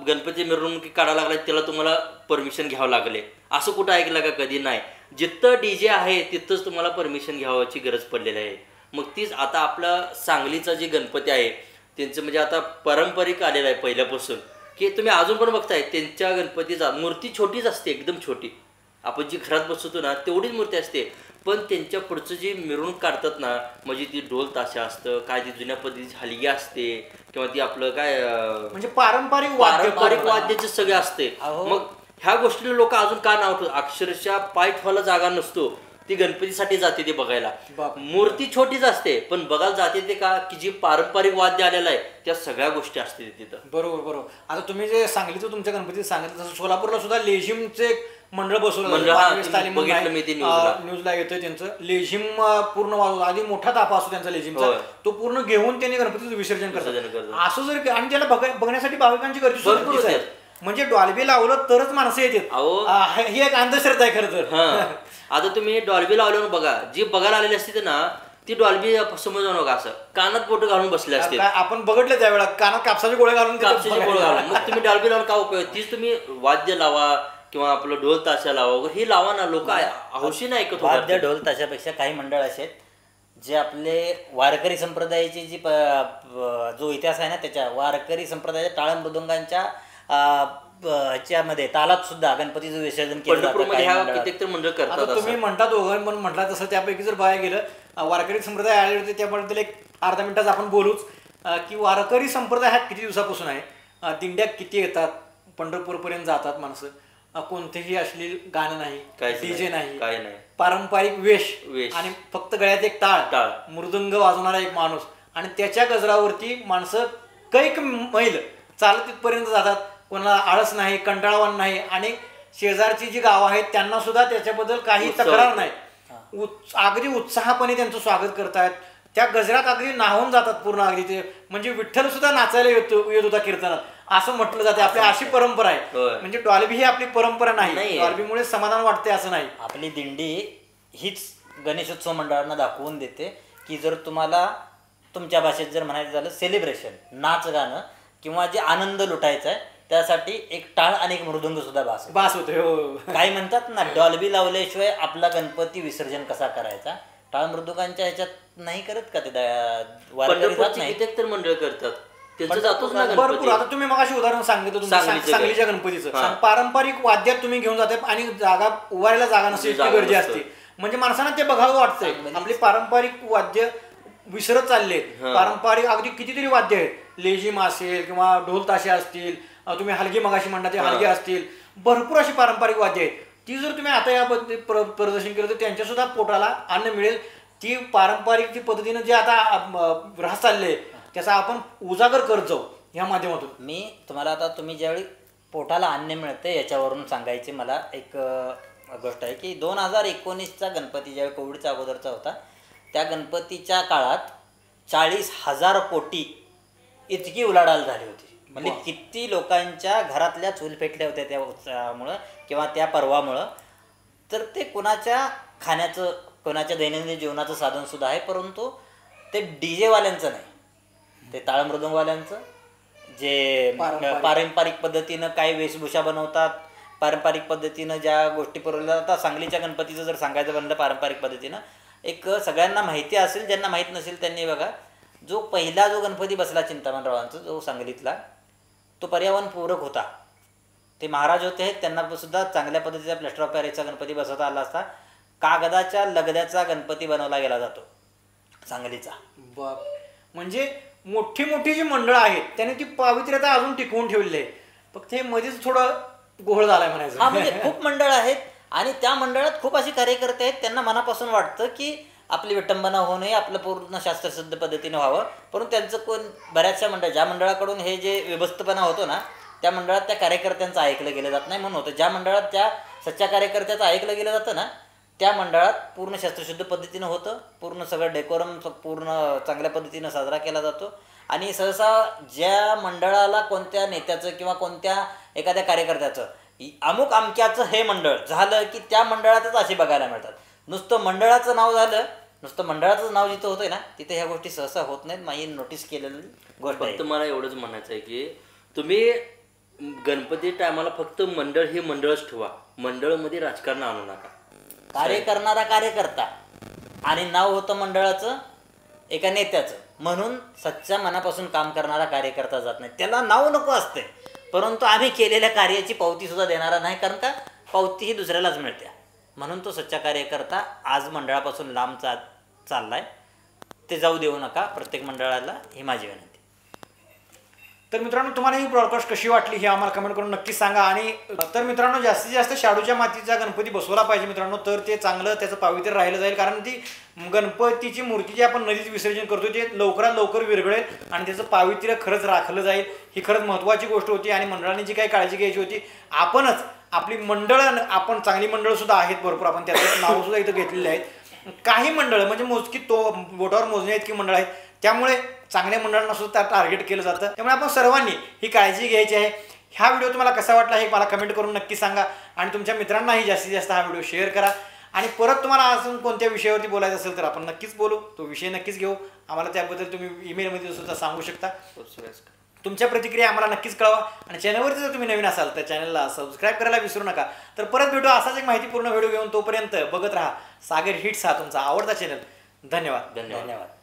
गणपती मिरवणुकी काढायला लागला त्याला तुम्हाला परमिशन घ्यावं लागले, असं कुठं ऐकलं का? कधी नाही. जिथं डीजे आहे तिथंच तुम्हाला परमिशन घ्यावाची गरज पडलेली आहे. मग तीच आता आपला सांगलीचा जे गणपती आहे त्यांचं म्हणजे आता पारंपरिक आलेलं आहे पहिल्यापासून की तुम्ही अजून पण बघताय त्यांच्या गणपतीचा मूर्ती छोटीच असते, एकदम छोटी. आपण जी घरात बसवतो ना तेवढीच मूर्ती असते, पण त्यांच्या पुढचं जे मिरवणूक काढतात ना, म्हणजे ती ढोल ताशा असतं, काय ती जुन्या पद्धतीची हलगी असते, किंवा ती आपलं काय म्हणजे पारंपरिक वाद्याचे सगळे असते. मग ह्या गोष्टीला लोक अजून का नाव ठेवतात? अक्षरशः पाय ठेवायला जागा नसतो, ती गणपतीसाठी जाते ते बघायला. मूर्ती छोटीच असते, पण बघायला जाते ते का, की जी पारंपरिक वाद्य आलेलं आहे त्या सगळ्या गोष्टी असते तिथं. बरोबर. आता तुम्ही जे सांगितलं तुमच्या गणपतीत सांगितलं, तसं सोलापूरला सुद्धा लेझिमचे मंडळ बसवलं, न्यूजला येतोय त्यांचं लेझिम पूर्ण वाजवलं. आधी मोठा ताफा असतो त्यांचा लेझिमचा, तो पूर्ण घेऊन त्यांनी गणपतीचं विसर्जन करतात. असं जर, आणि त्याला बघण्यासाठी भाविकांची गर्दी भरपूर आहे. म्हणजे डॉल्बी लावलं तरच माणसं येतात, ही एक अंधश्रद्धा आहे खरं तर. आता तुम्ही डॉल्बी लावल्यावर बघा, जी बघायला आलेली असते ना ती डॉल्बी समोर जाऊ नका, असं कानात बोट घालून बसले असते. आपण बघितलं त्यावेळेला कानात कापसाचे गोळे घालून मग तुम्ही डॉल्बी लावून का उपयोग? तीच तुम्ही वाद्य लावा किंवा आपलं ढोल ताशा लावा वगैरे, हे लावा ना. लोक हौशीने ऐकत. वाद्य ढोल ताशापेक्षा काही मंडळ असे आहेत जे आपले वारकरी संप्रदायाची जी जो इतिहास आहे ना, त्याच्या वारकरी संप्रदायाच्या टाळ मृदुंगांच्या ह्याच्यामध्ये तालात सुद्धा गणपतीचं विसर्जन केलं जातं. मंडळ करतात. तुम्ही म्हणतात दोघं पण म्हटलं तसं, त्यापैकी जर बघायला गेलं वारकरी संप्रदाय आले होते त्याबद्दल एक अर्धा मिनिटात आपण बोलूच, की वारकरी संप्रदाय हा किती दिवसापासून आहे, दिंड्या किती येतात, पंढरपूरपर्यंत जातात माणसं, कोणतेही अश्लील गाणं नाही, डीजे नाही, पारंपरिक वेश, आणि फक्त गळ्यात एक टाळ, मृदुंग वाजवणारा एक माणूस, आणि त्याच्या गजरावरती माणसं कैक मैल चालत तिथपर्यंत जातात. कोणाला आळस नाही, कंटाळवाण नाही, आणि शेजारची जी गावं आहेत त्यांना सुद्धा त्याच्याबद्दल काही तक्रार नाही. अगदी उत्साहापणे त्यांचं स्वागत करतायत. त्या गजरात अगदी नाहून जातात पूर्ण. अगदी ते म्हणजे विठ्ठल सुद्धा नाचायला येत होता कीर्तनात, असं म्हटलं जाते. आपली अशी परंपरा आहे. म्हणजे डॉल्बी ही आपली परंपरा नाही, डॉल्बीमुळे समाधान वाटते असं नाही. आपली दिंडी हीच गणेशोत्सव मंडळांना दाखवून देते की जर तुम्हाला तुमच्या भाषेत जर म्हणायचं झालं सेलिब्रेशन, नाच गाणं किंवा जे आनंद लुटायचा आहे, त्यासाठी एक टाळ आणि एक मृदुंग सुद्धा बास होते. काही म्हणतात ना, डॉल्बी लावल्याशिवाय आपला गणपती विसर्जन कसा करायचा, टाळ मृदुंगांच्या ह्याच्यात नाही करत का ते? तर मंडळ करतात, त्यांचं जातोच ना भरपूर. आता तुम्ही मग अशी उदाहरण सांगितलं सांगलीच्या गणपतीचं, पारंपरिक वाद्यात तुम्ही घेऊन जाते आणि जागा उभारायला जागा नसते, इतकी गर्दी असते. म्हणजे माणसांना ते बघावं वाटतंय. आपली पारंपरिक वाद्य विसरत चालले. पारंपरिक अगदी कितीतरी वाद्य आहेत, लेझिम असेल किंवा ढोल ताशे असतील, तुम्ही हलगी मगाशी म्हणता ते हलगी असतील, भरपूर अशी पारंपरिक वाद्य आहेत. ती जर तुम्ही आता या प्रदर्शन केलं तर त्यांच्या सुद्धा पोटाला अन्न मिळेल. ती पारंपरिक जी पद्धतीनं जे आता राहत चालले त्याचा आपण उजागर करत जाऊ ह्या माध्यमातून. मी तुम्हाला आता, तुम्ही ज्यावेळी पोटाला अन्न मिळते याच्यावरून सांगायची मला एक गोष्ट आहे की 2019चा गणपती ज्यावेळी कोविडच्या अगोदरचा होता, त्या गणपतीच्या काळात 40,000 कोटी इतकी उलाढाल झाली होती. म्हणजे किती लोकांच्या घरातल्या चूल पेटल्या होत्या त्या उत्सवामुळं किंवा त्या पर्वामुळं. तर ते कोणाच्या खाण्याचं, कोणाच्या दैनंदिन जीवनाचं साधन सुद्धा आहे, परंतु ते DJ वाल्यांचं नाही, ते टाळ मृदुंगवाल्यांचं, जे पारंपरिक पद्धतीनं काय वेशभूषा बनवतात, पारंपरिक पद्धतीनं ज्या गोष्टी पुरवल्या जातात. सांगलीच्या गणपतीचं जर सांगायचं बनलं पारंपरिक पद्धतीनं, एक सगळ्यांना माहिती असेल, ज्यांना माहीत नसेल त्यांनी बघा, जो पहिला जो गणपती बसला चिंतामणरावांचा जो सांगलीतला, तो पर्यावरणपूरक होता. ते महाराज होते, त्यांना सुद्धा चांगल्या पद्धतीचा प्लॅस्टर ऑफ पॅरिसचा गणपती बसवता आला असता. कागदाच्या लगद्याचा गणपती बनवला गेला जातो सांगलीचा. म्हणजे मोठी मोठी जी मंडळं आहेत त्याने ती पावित्र्यता अजून टिकवून ठेवलेली आहे, फक्त हे मध्येच थोडं घोळ झालाय म्हणायचं. हा, म्हणजे खूप मंडळ आहेत आणि त्या मंडळात खूप अशी कार्यकर्ते आहेत, त्यांना मनापासून वाटतं की आपली विटंबना होऊ नये, आपलं पूर्ण शास्त्रशुद्ध पद्धतीने व्हावं. परंतु त्यांचं बऱ्याचशा मंडळ, ज्या मंडळाकडून हे जे व्यवस्थपणा होतो ना, त्या मंडळात त्या कार्यकर्त्यांचं ऐकलं गेलं जात नाही. म्हणून होतं ज्या मंडळात त्या सच्च्या कार्यकर्त्याचं ऐकलं गेलं जातं ना, त्या मंडळात पूर्ण शास्त्रशुद्ध पद्धतीनं होतं, पूर्ण सगळं डेकोरम पूर्ण चांगल्या पद्धतीनं साजरा केला जातो. आणि सहसा ज्या मंडळाला कोणत्या नेत्याचं किंवा कोणत्या एखाद्या कार्यकर्त्याचं अमुक अमक्याचं हे मंडळ झालं की त्या मंडळातच असे बघायला मिळतात. नुसतं मंडळाचं नाव झालं, नुसतं मंडळाचं नाव जिथं होतंय ना तिथे ह्या गोष्टी सहसा होत नाहीत. माझी नोटीस केलेली गोष्ट आहे. फक्त मला एवढंच म्हणायचं आहे की तुम्ही गणपती टायमाला फक्त मंडळ हे मंडळच ठेवा, मंडळामध्ये राजकारण आणू नका. कार्य करणारा कार्यकर्ता आणि नाव होतं मंडळाचं एका नेत्याचं, म्हणून सच्च्या मनापासून काम करणारा कार्यकर्ता जात नाही. त्याला नाव नको असते, परंतु आम्ही केलेल्या कार्याची पावतीसुद्धा देणारा नाही, कारण का पावती ही दुसऱ्यालाच मिळते. म्हणून तो सच्चा कार्यकर्ता आज मंडळापासून लांब चाललाय. ते जाऊ देऊ नका प्रत्येक मंडळाला, ही माझी विनंती. तर मित्रांनो, तुम्हाला ही ब्रॉडकास्ट कशी वाटली हे आम्हाला कमेंट करून नक्की सांगा. आणि तर मित्रांनो, जास्तीत जास्त शाडूच्या मातीचा गणपती बसवला पाहिजे मित्रांनो, तर ते चांगलं त्याचं पावित्र्य राहिलं जाईल. कारण ती गणपतीची मूर्ती जी आपण नदीत विसर्जन करतो ते लवकरात लवकर विरघळेल आणि त्याचं पावित्र्य खरंच राखलं जाईल. ही खरंच महत्त्वाची गोष्ट होती आणि मंडळांनी जी काही काळजी घ्यायची होती, आपणच आपली मंडळं, आपण चांगली मंडळंसुद्धा आहेत भरपूर, आपण त्याचं नावसुद्धा इथं घेतलेले आहेत. काही मंडळं म्हणजे मोजकी बोटावर मोजणे इतकी मंडळ आहेत, त्यामुळे चांगल्या मंडळांना सुद्धा टार्गेट केलं जातं. त्यामुळे आपण सर्वांनी ही काळजी घ्यायची आहे. हा व्हिडिओ तुम्हाला कसा वाटला हे मला कमेंट करून नक्की सांगा आणि तुमच्या मित्रांनाही जास्तीत जास्त हा व्हिडिओ शेअर करा. आणि परत तुम्हाला अजून कोणत्या विषयावरती बोलायचं असेल तर आपण नक्कीच बोलू, तो विषय नक्कीच घेऊ. आम्हाला त्याबद्दल तुम्ही ईमेलमध्ये सुद्धा सांगू शकता. तुमच्या प्रतिक्रिया आम्हाला नक्कीच कळवा. आणि चॅनलवरती जर तुम्ही नवीन असाल तर चॅनलला सबस्क्राईब करायला विसरू नका. तर परत भेटू असाच एक माहितीपूर्ण व्हिडिओ घेऊन. तोपर्यंत बघत राहा सागर हिट्स, हा तुमचा आवडता चॅनल. धन्यवाद. धन्यवाद.